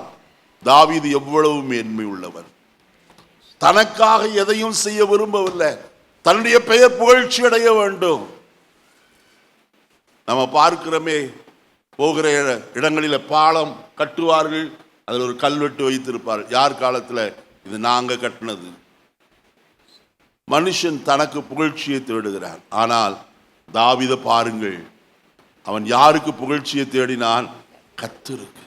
தாவீது எவ்வளவு மேன்மை உள்ளவர். தனக்காக எதையும் செய்ய விரும்பவில்லை. தன்னுடைய பெயர் புகழ்ச்சி அடைய வேண்டும். நம்ம பார்க்கிறோமே, போகிற இடங்களில் பாலம் கட்டுவார்கள், அதில் ஒரு கல்வெட்டு வைத்திருப்பார்கள். யார் காலத்தில்? இது நாங்க கட்டினது. மனுஷன் தனக்கு புகழ்ச்சியை தேடுகிறான். ஆனால் தாவீதை பாருங்கள், அவன் யாருக்கு புகழ்ச்சியை தேடினான்? கர்த்தருக்கு.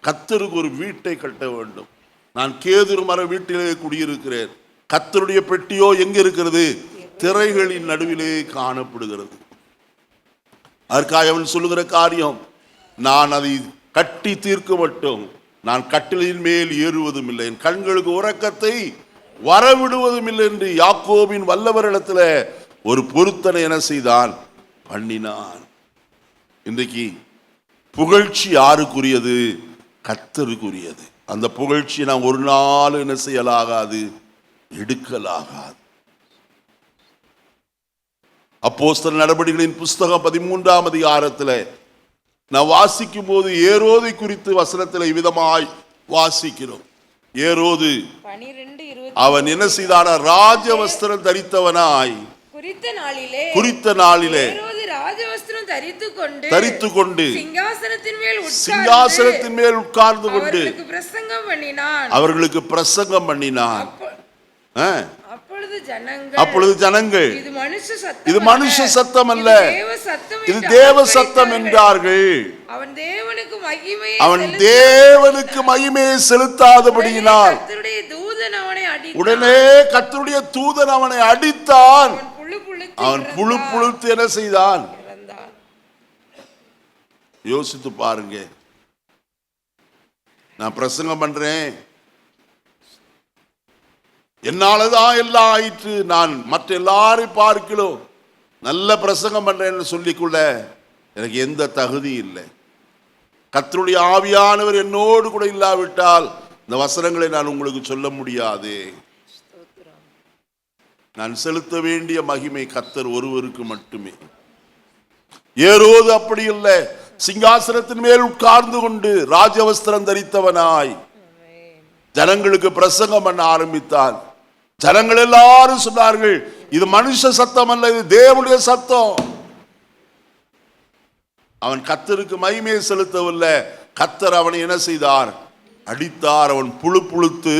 கர்த்தருக்கு ஒரு வீட்டை கட்ட வேண்டும். நான் கேதுரு மர வீட்டிலே குடியிருக்கிறேன். கர்த்தருடைய பெட்டியோ எங்க இருக்கிறது? திரைகளின் நடுவிலே காணப்படுகிறது. அதற்காக அவன் சொல்லுகிற காரியம், நான் அதை கட்டி தீர்க்க மட்டும், நான் கட்டிலின் மேல் ஏறுவதும் இல்லை, என் கண்களுக்கு உறக்கத்தை வரவிடுவதும் இல்லை என்று யாக்கோபின் வல்லவரிடத்துல ஒரு பொருத்தனை என்ன செய்தான்? பண்ணினான். இன்றைக்கு புகழ்ச்சி யாருக்குரியது? கர்த்தருக்குரியது. அந்த புகழ்ச்சி நான் ஒரு நாள் என்ன செய்யலாகாது, எடுக்கலாகாது. அப்போஸ்தலர் நடபடிகளின் புஸ்தகம் 13ஆம் அதிகாரத்தில் நான் வாசிக்கும் போது ஏரோதை குறித்து வசனத்தில் விதமாய் வாசிக்கிறோம். ஏரோது அவன் என்ன செய்தான? ராஜ வஸ்திரம் தரித்தவனாய் குறித்த நாளிலே தரித்து கொண்டு சிங்காசனத்தின் மேல் உட்கார்ந்து கொண்டு அவர்களுக்கு பிரசங்கம் பண்ணினான். அப்பொழுது ஜனங்கள் இது மனுஷ சத்தம் அல்ல, இது தேவ சத்தம் என்றார்கள். அவன் தேவனுக்கு மகிமையை செலுத்தாதபடியினால் உடனே கர்த்தருடைய தூதன் அவனை அடித்தான். அவன் புழு புழுத்து என்ன செய்தான்? யோசித்து பாருங்க. நான் பிரசங்கம் பண்றேன், என்னாலதான் எல்லாம் ஆயிற்று, நான் மற்ற எல்லாரையும் பார்க்கலாம் நல்ல பிரசங்கம் பண்றேன்னு சொல்லிக்கொள்ள எனக்கு எந்த தகுதி இல்லை. கர்த்தருடைய ஆவியானவர் என்னோடு கூட இல்லாவிட்டால் இந்த வசனங்களை நான் உங்களுக்கு சொல்ல முடியாது. நான் செலுத்த வேண்டிய மகிமை கர்த்தர் ஒருவருக்கு மட்டுமே. ஏரோது அப்படி இல்லை. சிங்காசனத்தின் மேல் உட்கார்ந்து கொண்டு ராஜவஸ்திரம் தரித்தவனாய் ஜனங்களுக்கு பிரசங்கம் பண்ண ஆரம்பித்தான். ஜனங்கள் எல்லாரும் சொன்னார்கள், இது மனுஷ சத்தம் அல்ல, இது தேவனுடைய சத்தம். அவன் கர்த்தருக்கு மகிமையை செலுத்தவில்லை. கர்த்தர் அவனை என்ன செய்தார்? அடித்தார். அவன் புழு புழுத்து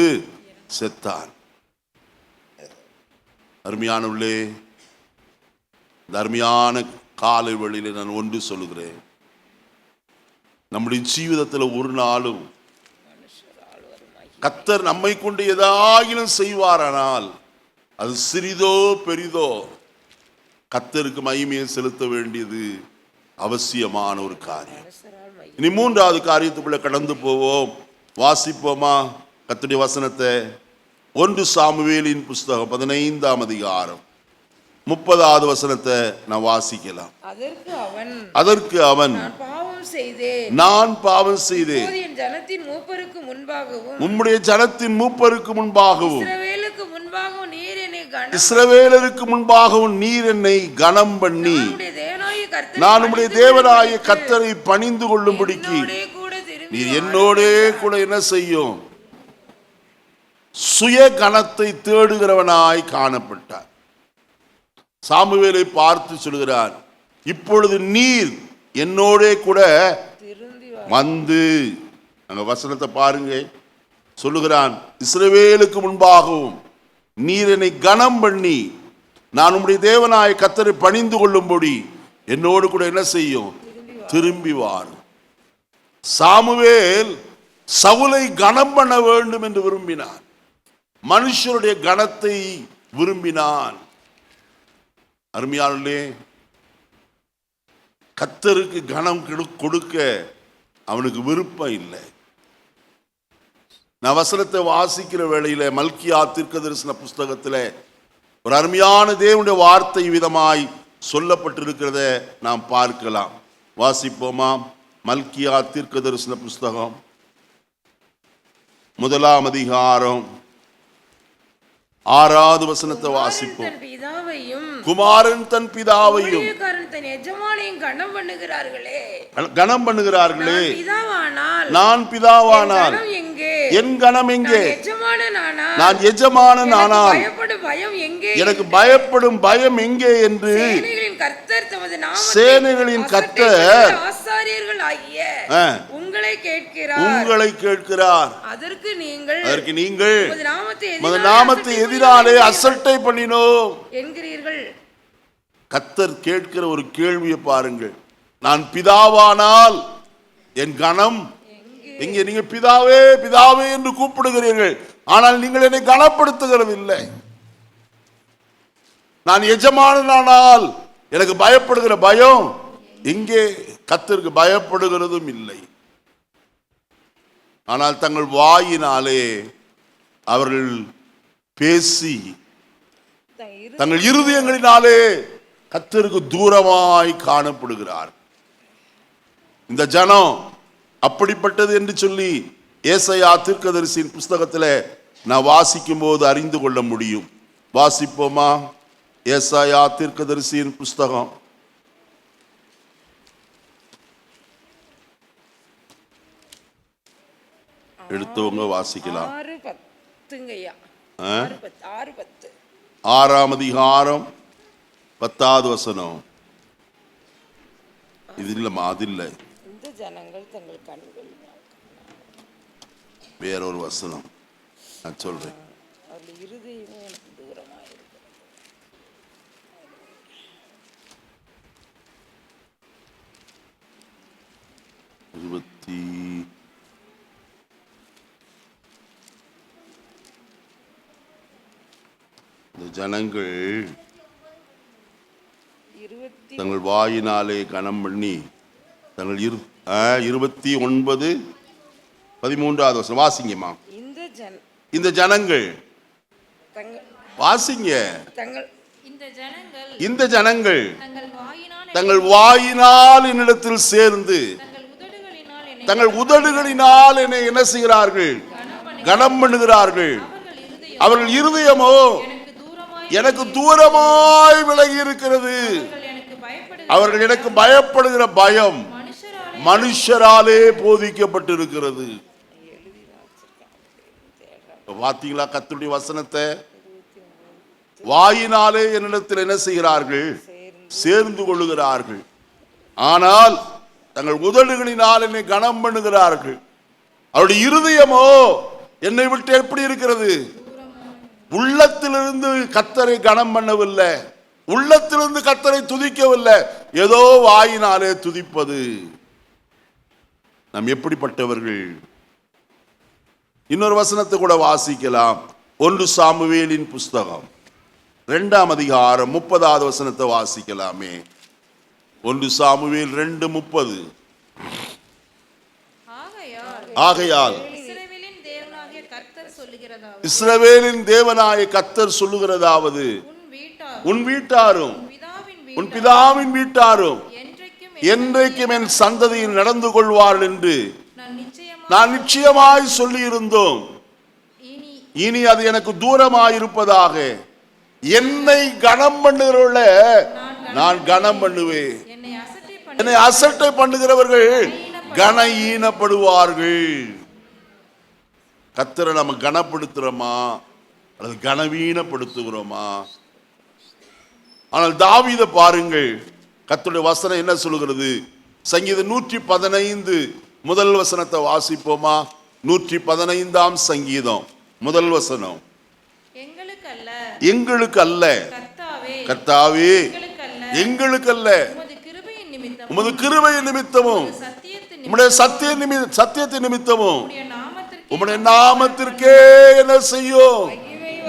செத்தான். அருமையானவர்களே, இந்த அருமையான காலை வேளையிலே நான் ஒன்று சொல்லுகிறேன். நம்முடைய ஜீவிதத்தில் ஒரு நாளும் கர்த்தர் நம்மை கொண்டு ஏதாயிலும் செய்வாரானால் அது சிறிதோ பெரிதோ கர்த்தருக்கு மகிமையை செலுத்த வேண்டியது அவசியமான ஒரு காரியம். இனி மூன்றாவது காரியத்துக்குள்ள கடந்து போவோம். வாசிப்போமா கர்த்தருடைய வசனத்தை? 1 சாமுவேலின் புஸ்தகம் 15ஆம் அதிகாரம் 30வது வசனத்தை நான் வாசிக்கலாம். அதற்கு அவன் நான் பாவம் செய்தேன், என் ஜனத்தின் மூப்பருக்கு முன்பாகவும் உம்முடைய ஜனத்தின் மூப்பருக்கு முன்பாகவும் இஸ்ரவேலுக்கு முன்பாகவும் நீர் என்னை கனம் பண்ணி நான் உம்முடைய தேவனாகிய கர்த்தரை பணிந்து கொள்ளும்படிக்கு நீர் என்னோடே கூட என்ன செய்யும்? சுய கனத்தை தேடுகிறவனாய் காணப்பட்டார். சாமுவேலை பார்த்து சொல்கிறார், இப்பொழுது நீர் என்னோடே கூட வந்து, அங்க வசனத்தை பாருங்க, சொல்லுகிறான், இஸ்ரவேலுக்கு முன்பாகவும் நீர் என்னை கனம் பண்ணி நான் உம்முடைய தேவனாய கர்த்தரை பணிந்து கொள்ளும்படி என்னோடு கூட என்ன செய்யும்? திரும்பி வார். சாமுவேல் சவுலை கனம் பண்ண வேண்டும் என்று விரும்பினான். மனுஷருடைய கனத்தை விரும்பினான். அருமையானே, கர்த்தருக்கு கனம் கொடுக்க அவனுக்கு விருப்பம் இல்லை. நான் வசனத்தை வாசிக்கிற வேளையில மல்கியா தீர்க்கதரிசன புஸ்தகத்தில் ஒரு அருமையான தேவனுடைய வார்த்தை விதமாய் சொல்லப்பட்டிருக்கிறத நாம் பார்க்கலாம். வாசிப்போமா? மல்கியா தீர்க்கதரிசன புஸ்தகம் 1ஆம் அதிகாரம் 6வது வசனத்தை வாசிப்போம். குமாரன் தன் பிதாவையும் கனம் பண்ணுகிறார்களே, நான் பிதாவானால் என் கனம் எங்கே? நான் எஜமானன் ஆனால் எனக்கு பயப்படும் பயம் எங்கே என்று சேனைகளின் கர்த்தர் உங்களை கேட்கிறார். அதற்கு நீங்கள் உமது நாமத்தை எதிராலே அசட்டை பண்ணினோம் என்கிறீர்கள். கர்த்தர் கேட்கிற ஒரு கேள்வியை பாருங்கள். நான் பிதாவானால் என் கனம் எங்கே? நீங்க பிதாவே பிதாவே என்று கூப்பிடுகிறீர்கள், ஆனால் நீங்கள் என்னை கனப்படுத்துகிறது இல்லை. நான் எஜமானனானால் எனக்கு பயப்படுகிற பயம் எங்கே? கர்த்தருக்கு பயப்படுகிறதும் இல்லை. ஆனால் தங்கள் வாயினாலே அவர்கள் பேசி தங்கள் இருதயங்களினாலே கர்த்தருக்கு தூரமாய் காணப்படுகிறார். இந்த ஜனம் அப்படிப்பட்டது என்று சொல்லி ஏசாயா தீர்க்கதரிசியின் புஸ்தகத்தில் நான் வாசிக்கும் போது அறிந்து கொள்ள முடியும். வாசிப்போமா? ஏசாயா தீர்க்கதரிசியின் புஸ்தகம் 6 எடுத்தவங்க வாசிக்கலாம். 6ஆம் அதிகாரம் 10வது வசனம். இது இல்லம்மா, அது இல்லை, வேறொரு வசனம் நான் சொல்றேன். ஜனங்கள் தங்கள் வாயினாலே கனம் பண்ணி தங்கள் 29:13வது வசனம் வாசிங்கம்மா. இந்த ஜனங்கள் வாசிங்க. இந்த ஜனங்கள் தங்கள் வாயினால் என்னிடத்தில் சேர்ந்து தங்கள் உதடுகளினால் என்னை என்ன செய்கிறார்கள்? கனம் பண்ணுகிறார்கள். அவர்கள் இருதயமோ எனக்கு தூரமாய் விலகி இருக்கிறது. அவர்கள் எனக்கு பயப்படுகிற பயம் மனுஷராலே போதிக்கப்பட்டிருக்கிறது. பார்த்தீங்களா கர்த்தருடைய வசனத்தை? வாயினாலே என்னிடத்தில் என்ன செய்கிறார்கள்? சேர்ந்து கொள்ளுகிறார்கள். ஆனால் தங்கள் உதடுகளினால் என்னை கனம் பண்ணுகிறார்கள். அவருடைய இருதயமோ என்னை விட்டு எப்படி இருக்கிறது? உள்ளத்திலிருந்து கர்த்தரை கனம் பண்ணவில்லை, உள்ளத்திலிருந்து கர்த்தரை துதிக்கவில்லை, ஏதோ வாயினாலே துதிப்பது. நாம் எப்படிப்பட்டவர்கள்? இன்னொரு வசனத்தை கூட வாசிக்கலாம். 1 சாமுவேலின் புஸ்தகம் 2ஆம் அதிகாரம் 30வது வசனத்தை வாசிக்கலாமே. 1 சாமுவேல் 2:30. ஆகையால் இஸ்ரவேலின் தேவனாகிய கர்த்தர் சொல்லுகிறதாவது, உன் வீட்டாரும் உன் உன் பிதாவின் வீட்டாரும் என்றைக்கும் என்றைக்கும் என் சந்ததியில் நடந்து கொள்வார்கள் என்று நான் நான் நிச்சயமாய் சொல்லி இருந்தோம். இனி இனி அது எனக்கு தூரமாயிருப்பதாக. என்னை கனம் பண்ணுகிறவர்கள நான் கனம் பண்ணுவேன். என்னை அசட்டை பண்ணுகிறவர்கள் கன ஈனப்படுவார்கள். கர்த்தரை நம்ம கனப்படுத்துறோமா அல்லது கனவீனப்படுத்துகிறோமா? ஆனால் தாவீதை பாருங்கள், கர்த்தருடைய வசனம் என்ன சொல்லுகிறது? சங்கீதம் 115 முதல் வசனத்தை வாசிப்போமா? 115ஆம் சங்கீதம் முதல் வசனம். எங்களுக்கு அல்ல கர்த்தாவே, எங்களுக்கு அல்ல, உமது கிருபையின் நிமித்தமும் உம்முடைய சத்தியத்தின் நிமித்தமும் உம்முடைய நாமத்திற்கே என்ன செய்யும்?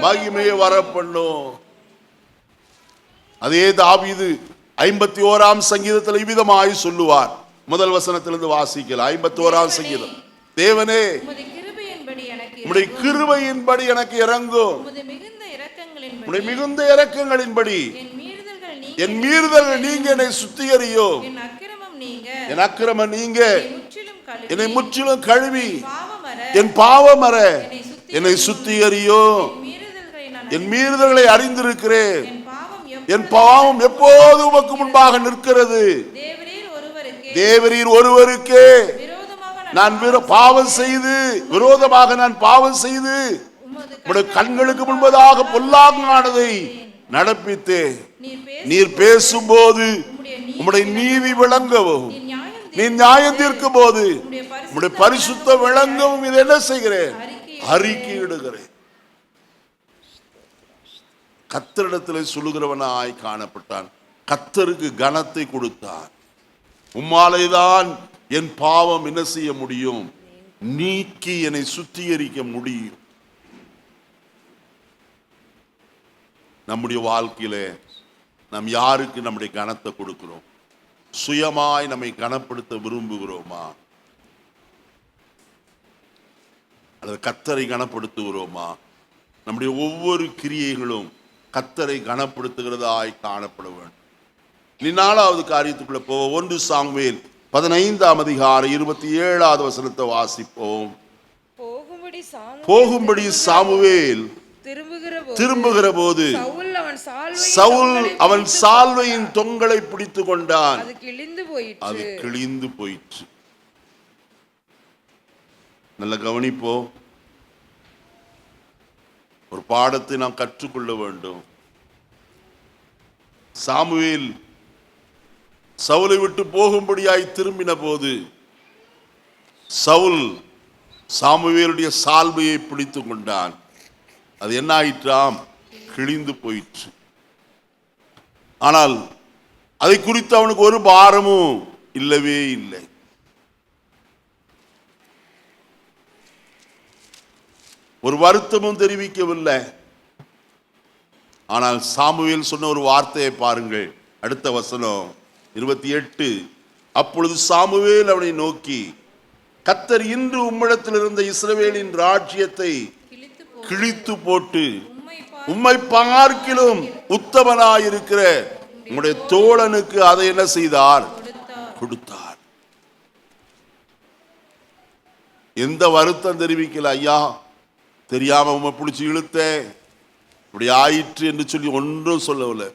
மகிமையை வரப்பண்ணும். அதே தாவீது 51ஆம் சங்கீதத்தில் இவ்விதமாய் சொல்லுவார். முதல் வசனத்திலிருந்து வாசிக்கல. 51ஆம் சங்கீதம். தேவனே, உம்முடைய கிருபையின்படி எனக்கு இறங்கும், உம்முடைய மிகுந்த இரக்கங்களின்படி என் மீறுதல்கள் நீங்க என்னை சுத்திகரியும், என் அக்கிரமம் நீங்க என்னை முற்றிலும் கழுவி என் பாவமற என்னை சுத்திகரியும். என் மீறுதல்களை அறிந்திருக்கிறேன், என் பாவம் எப்போது உமக்கு முன்பாக நிற்கிறது. தேவரீர் ஒருவருக்கே நான் பாவம் செய்து விரோதமாக நான் பாவம் செய்து உம்முடைய கண்களுக்கு முன்பதாக பொல்லாங்கானதை நடப்பித்தே. நீர் பேசும்போது உம்முடைய நீதி விளங்கவும், நீ நியாயம் தீர்க்கும் போது உம்முடைய பரிசுத்த விளங்கவும் இதை என்ன செய்கிறேன்? அறிக்கையிடுகிறேன். கர்த்தரிடத்தில் சொல்லுகிறவனாய் காணப்பட்டான். கர்த்தருக்கு கனத்தை கொடுத்தான். உம்மாலேதான் என் பாவம் என்ன செய்ய முடியும்? நீக்கி என்னை சுத்திகரிக்க முடியும். நம்முடைய வாழ்க்கையில நாம் யாருக்கு நம்முடைய கனத்தை கொடுக்கிறோம்? சுயமாய் நம்மை கனப்படுத்த விரும்புகிறோமா அல்லது கர்த்தரை கனப்படுத்துகிறோமா? நம்முடைய ஒவ்வொரு கிரியைகளும் கர்த்தரை கனப்படுத்துகிறதாய் காணப்பட வேண்டும். நீ 4வது காரியத்துக்குள்ள போவோம். 1 சாமுவேல் 15ஆம் அதிகாரம் 27வது வசனத்தை வாசிப்போம். போகும்படி சாமுவேல் திரும்புகிற போது சவுல் அவன் சால்வையின் தொங்கலை பிடித்து கொண்டான். அது கிழிந்து போயிற்று. நல்ல கவனிப்போ, ஒரு பாடத்தை நாம் கற்றுக்கொள்ள வேண்டும். சாமுவேல் சவுலை விட்டு போகும்படியாய் திரும்பின போது சவுல் சாமுவேலுடைய சால்வையை பிடித்து கொண்டான். அது என்ன ஆயிற்றாம்? கிழிந்து போயிற்று. ஆனால் அதை குறித்து அவனுக்கு ஒரு பாரமும் இல்லவே இல்லை. ஒரு வருத்தமும் தெரிவிக்கவில்லை. ஆனால் சாமுவேல் சொன்ன ஒரு வார்த்தையை பாருங்கள். அடுத்த வசனம் 28. அப்பொழுது சாமுவேல் அவனை நோக்கி, கர்த்தர் இன்று உம்மிடத்தில் இருந்த இஸ்ரவேலின் ராஜ்யத்தை கிழித்து போட்டு உம்மை பார்க்கிலும் உத்தமனாயிருக்கிற உம்முடைய தோழனுக்கு அதை என்ன செய்தார்? கொடுத்தார். எந்த வருத்தம் தெரிவிக்கல. ஐயா, தெரியாம உம்மை பிடிச்சி இழுத்த, இப்படி ஆயிற்று என்று சொல்லி ஒன்றும் சொல்லவில்லை.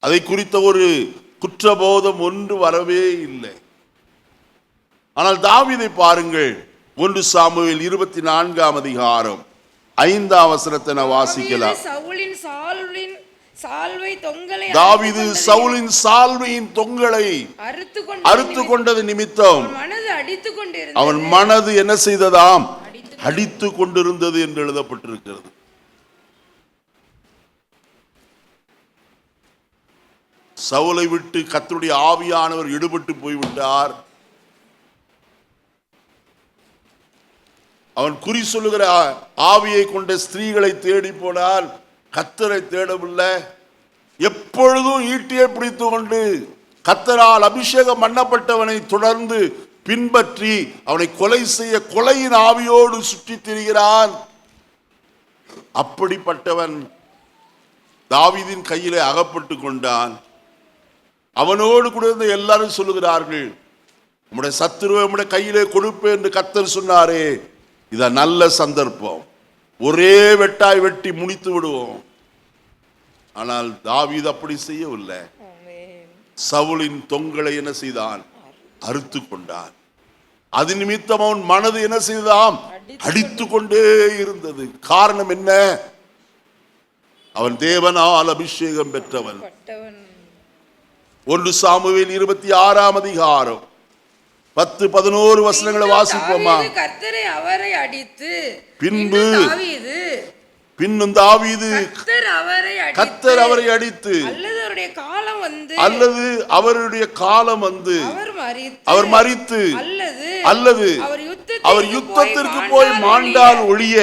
அதை குறித்த ஒரு குற்றபோதம் ஒன்று வரவே இல்லை. ஆனால் தாவீதை பாருங்கள். 1 சாமுவேல் 24ஆம் அதிகாரம் 5ஆம் வசனத்தை நான் வாசிக்கலாம். தாவீது சவுலின் சால்வையின் தொங்கலை அறுத்து கொண்டது நிமித்தம் அவன் மனது என்ன செய்ததாம்? அடித்து கொண்டிருந்தது என்று எழுதப்பட்டிருக்கிறது. சவுலை விட்டு கர்த்தருடைய ஆவியானவர் ஈடுபட்டு போய்விட்டார். அவன் குறி சொல்லுகிற ஆவியை கொண்ட ஸ்திரீகளை தேடி போனார். கர்த்தரை தேடவில்லை, எப்பொழுதும் ஈட்டியை பிடித்து கொண்டு கர்த்தரால் அபிஷேகம் பண்ணப்பட்டவனை தொடர்ந்து பின்பற்றி அவனை கொலை செய்ய கொலையின் ஆவியோடு சுற்றி திரிகிறான். அப்படிப்பட்டவன் தாவீதின் கையிலே அகப்பட்டு கொண்டான். அவனோடு கூட இருந்த எல்லாரும் சொல்லுகிறார்கள், உம்முடைய சத்துருவை உம்முடைய கையிலே கொடுப்பேன் என்று கர்த்தர் சொன்னாரே, இத நல்ல சந்தர்ப்பம், ஒரே வெட்டாய் வெட்டி முடித்து விடுவோம். ஆனால் தாவீது அப்படி செய்யவில்லை. சவுலின் தொங்கலை என்ன செய்தான்? அறுத்து கொண்டான். அது நிமித்தம் அவன் மனது என்ன செய்தான்? அடித்து கொண்டே இருந்தது. காரணம் என்ன? அவன் தேவனால் அபிஷேகம் பெற்றவன். 1 சாமுவேல் 26 அதிகாரம் 10-11 வசனங்களை வாசிப்போமா? கர்த்தரை அவரை அடித்து பின்னும் தாவீது கர்த்தர் அவரை அடித்து அல்லது அவருடைய காலம் வந்து அவர் மரித்து அல்லது அவர் யுத்தத்திற்கு போய் மாண்டால் ஒழிய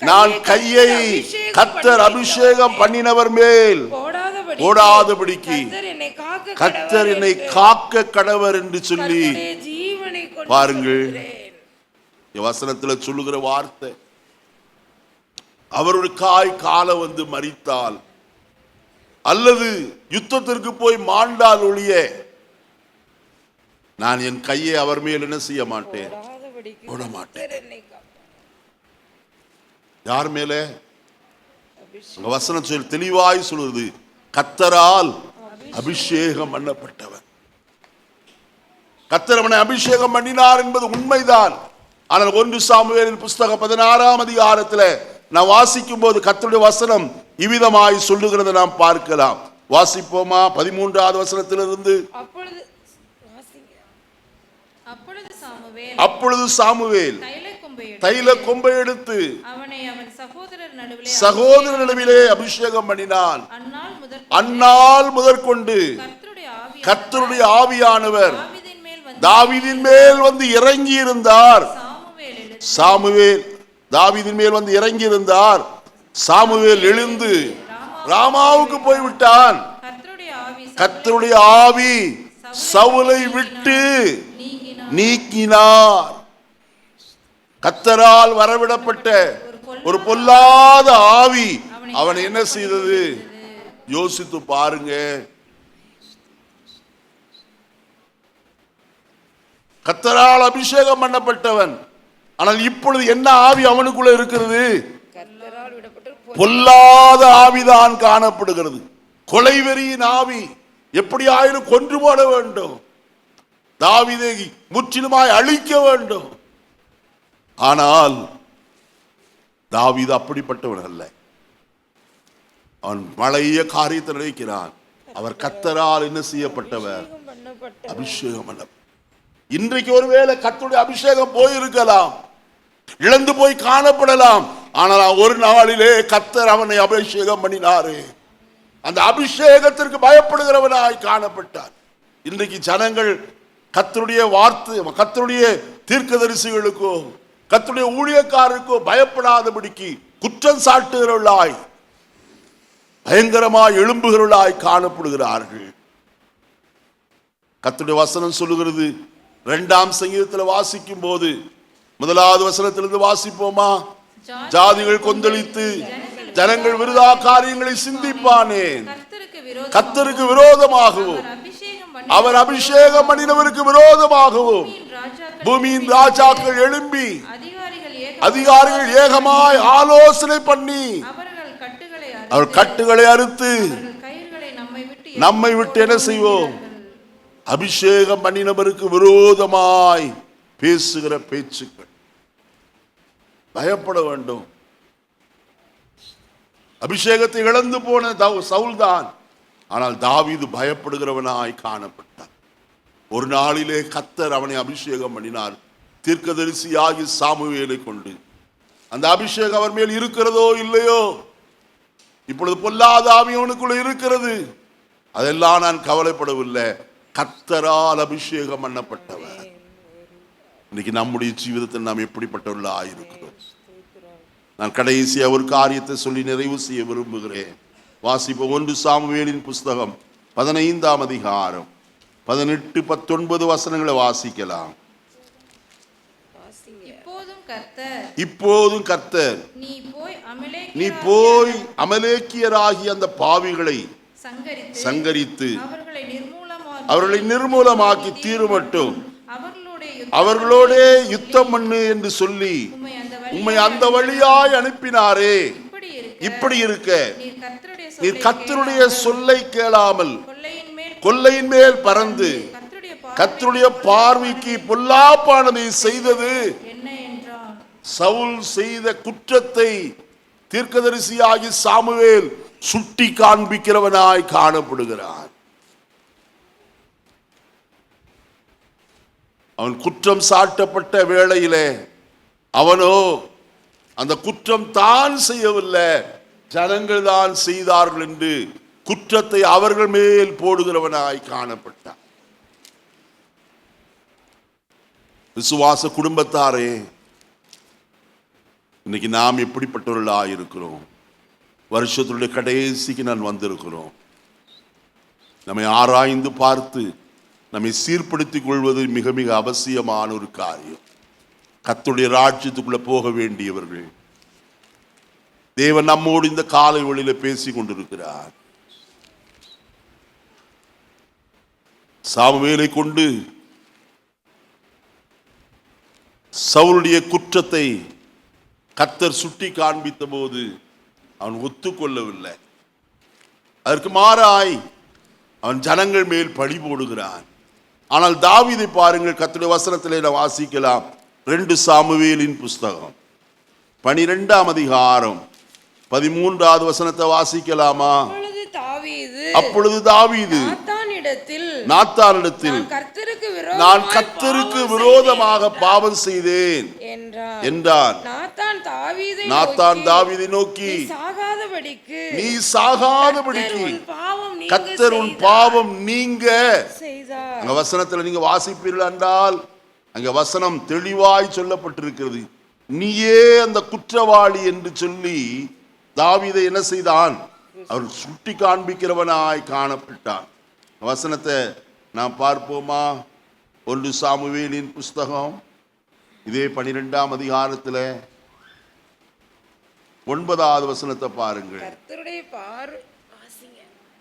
நான் கையை கர்த்தர் அபிஷேகம் பண்ணினவர் மேல் போடாதபடிக்கு கர்த்தர் என்னை காக்க கடவர் என்று சொல்லி பாருங்கள். வசனத்தில் சொல்லுகிற வார்த்தை, அவருடைய காலம் வந்து மரித்தால் அல்லது யுத்தத்திற்கு போய் மாண்டால் ஒழிய நான் என் கையை அவர் மேல் என்ன செய்ய மாட்டேன், போட மாட்டேன். யார் மேல? வசனம் சொல் தெளிவாய் சொல்லுது, கர்த்தரால் அபிஷேகம் பண்ணப்பட்டவன். கர்த்தர் அவனை அபிஷேகம் பண்ணினார் என்பது உண்மைதான். ஆனால் 1 சாமுவேலின் புஸ்தகம் 16 அதிகாரத்தில் நான் வாசிக்கும் போது கர்த்தருடைய வசனம் இவ்விதமாய் சொல்லுகிறதை நாம் பார்க்கலாம். வாசிப்போமா? 13வது வசனத்திலிருந்து. அப்பொழுது சாமுவேல் தைல கொம்பை எடுத்து சகோதரர் நடுவிலே அபிஷேகம் பண்ணினான். அந்நாள் முதற்கொண்டு கர்த்தருடைய ஆவியானவர் தாவீதின் மேல் வந்து இறங்கி இருந்தார். சாமுவேல் தாவீதின் மேல் வந்து இறங்கி இருந்தார். சாமுவேல் எழுந்து ராமாவுக்கு போய்விட்டான். கர்த்தருடைய ஆவி சவுலை விட்டு நீக்கினார். கர்த்தரால் வரவிடப்பட்ட ஒரு பொல்லாத ஆவி அவனை என்ன செய்தது? யோசித்து பாருங்க. கர்த்தரால் அபிஷேகம் பண்ணப்பட்டவன், ஆனால் இப்பொழுது என்ன ஆவி அவனுக்குள்ள இருக்கிறது? பொல்லாத ஆவிதான் காணப்படுகிறது. கொலைவெறியின் ஆவி. எப்படி ஆயினும் கொன்று போட வேண்டும், தாவீதை முற்றிலுமாய் அழிக்க வேண்டும். ஆனால் தாவீது அப்படிப்பட்டவன் அல்ல. அவன் பழைய காரியத்தை நினைக்கிறான். அவர் கர்த்தரால் என்ன செய்யப்பட்டவர்? அபிஷேகம் பண்ண. இன்றைக்கு ஒருவேளை கர்த்தருடைய அபிஷேகம் போயிருக்கலாம், இழந்து போய் காணப்படலாம். ஆனால் ஒரு நாளிலே கர்த்தர் அவனை அபிஷேகம் பண்ணினாரு. அந்த அபிஷேகத்திற்கு பயப்படுகிறவனாய் காணப்பட்டார். இன்றைக்கு ஜனங்கள் கர்த்தருடைய வார்த்தை, கர்த்தருடைய தீர்க்கதரிசிகளுக்கோ கர்த்தருடைய ஊழியக்காரருக்கோ பயப்படாதபடிக்கு குற்றம் சாட்டுகிறவர்களாய், பயங்கரமாய் எழும்புகிறவர்களாய் காணப்படுகிறார்கள். கர்த்தருடைய வசனம் சொல்லுகிறது, 2ஆம் சங்கீதத்தில் வாசிக்கும் போது 1வது வசனத்திலிருந்து வாசிப்போமா? ஜாதிகள் கொந்தளித்து ஜனங்கள் விருதா காரியங்களை சிந்திப்பானேன். கர்த்தருக்கு விரோதமாகவும் அவர் அபிஷேகம் பண்ணினவருக்கு விரோதமாகவும் பூமியின் ராஜாக்கள் எழும்பி அதிகாரிகள் ஏகமாய் ஆலோசனை பண்ணி அவர் கட்டுகளை அறுத்து நம்மை விட்டு என்ன செய்வோம்? அபிஷேகம் பண்ணினவருக்கு விரோதமாய் பேசுகிற பேச்சுக்கள். பயப்பட வேண்டும். அபிஷேகத்தை இழந்து போன சவுல் தான். ஆனால் தாவீது பயப்படுகிறவனாய் காணப்பட்டார். ஒரு நாளிலே கர்த்தர் அவனை அபிஷேகம் பண்ணினார், தீர்க்கதரிசியாகி சாமுவேலை கொண்டு. அந்த அபிஷேகம் அவர் மேல் இருக்கிறதோ இல்லையோ, இப்பொழுது பொல்லாத ஆவி அவனுக்குள்ள இருக்கிறது, அதெல்லாம் நான் கவலைப்படவில்லை. கர்த்தரால் அபிஷேகம் பண்ணப்பட்டவர். இன்னைக்கு நம்முடைய ஜீவிதத்தில் நாம் எப்படிப்பட்டவர்களாக இருக்கிறோம்? நான் கடைசியா ஒரு காரியத்தை சொல்லி நிறைவு செய்ய விரும்புகிறேன். வாசிப்போம். 1 சாமுவேலின் புஸ்தகம் 15ஆம் அதிகாரம் 18, 19 வசனங்களை வாசிக்கலாம். இப்போதும் கர்த்தர் நீ போய் அமலேக்கியராகிய அந்த பாவிகளை சங்கரித்து அவர்களை நிர்மூலமாக்கி தீருமட்டும் அவர்களோட யுத்தம் பண்ணு என்று சொல்லி உம்மை அந்த வழியாய் அனுப்பினாரே. இப்படி இருக்க நீர் கர்த்தருடைய சொல்லை கேளாமல் கொல்லையின் மேல் பறந்து கர்த்தருடைய பார்வைக்கு பொல்லாப்பானதை செய்தது. சவுல் செய்த குற்றத்தை தீர்க்கதரிசியாகி சாமுவேல் சுட்டி காண்பிக்கிறவனாய் காணப்படுகிறான். அவன் குற்றம் சாட்டப்பட்ட வேளையிலே அவனோ அந்த குற்றம் தான் செய்யவில்லை, ஜனங்கள் தான் செய்தார்கள் என்று குற்றத்தை அவர்கள் மேல் போடுகிறவனாய் காணப்பட்டான். விசுவாச குடும்பத்தாரே, இன்னைக்கு நாம் எப்படிப்பட்டவர்களாக இருக்கிறோம்? வருஷத்துடைய கடைசிக்கு நான் வந்திருக்கிறோம். நம்மை ஆராய்ந்து பார்த்து நம்மை சீர்படுத்திக் கொள்வது மிக மிக அவசியமான ஒரு காரியம். கர்த்தருடைய ராஜ்யத்துக்குள்ள போக வேண்டியவர்கள். தேவன் நம்மோடு இந்த காலை வழியில பேசிக் கொண்டிருக்கிறார். சாமுவேலை கொண்டு சவுலுடைய குற்றத்தை கர்த்தர் சுட்டி காண்பித்த போது அவன் ஒத்துக்கொள்ளவில்லை. அதற்கு மாறாய் அவன் ஜனங்கள் மேல் பழி போடுகிறான். ஆனால் தாவீதை பாருங்கள், கர்த்தருடைய வசனத்திலே வாசிக்கலாம். 2 சாமுவேலின் புஸ்தகம் 12ஆம் அதிகாரம் 13வது வசனத்தை வாசிக்கலாமா? அப்பொழுது தாவீது நாத்தானிடத்தில் நான் கர்த்தருக்கு விரோதமாக பாவம் செய்தேன் என்றான். நாத்தான் தாவீதை நோக்கி நீ சாகாதபடிக்கு கர்த்தர் உன் பாவம் நீங்க. அங்க வசனத்துல நீங்க வாசிப்பீர்கள் என்றால் அங்க வசனம் தெளிவாய் சொல்லப்பட்டிருக்கிறது. நீயே அந்த குற்றவாளி என்று சொல்லி தாவீதை என்ன செய்தான்? அவர் சுட்டி காண்பிக்கிறவனாய் காணப்பட்டான். வசனத்தை நாம் பார்ப்போமா? 1 சாமுவேலின் புஸ்தகம் இதே 12ஆம் அதிகாரத்தில் 9வது வசனத்தை பாருங்கள்.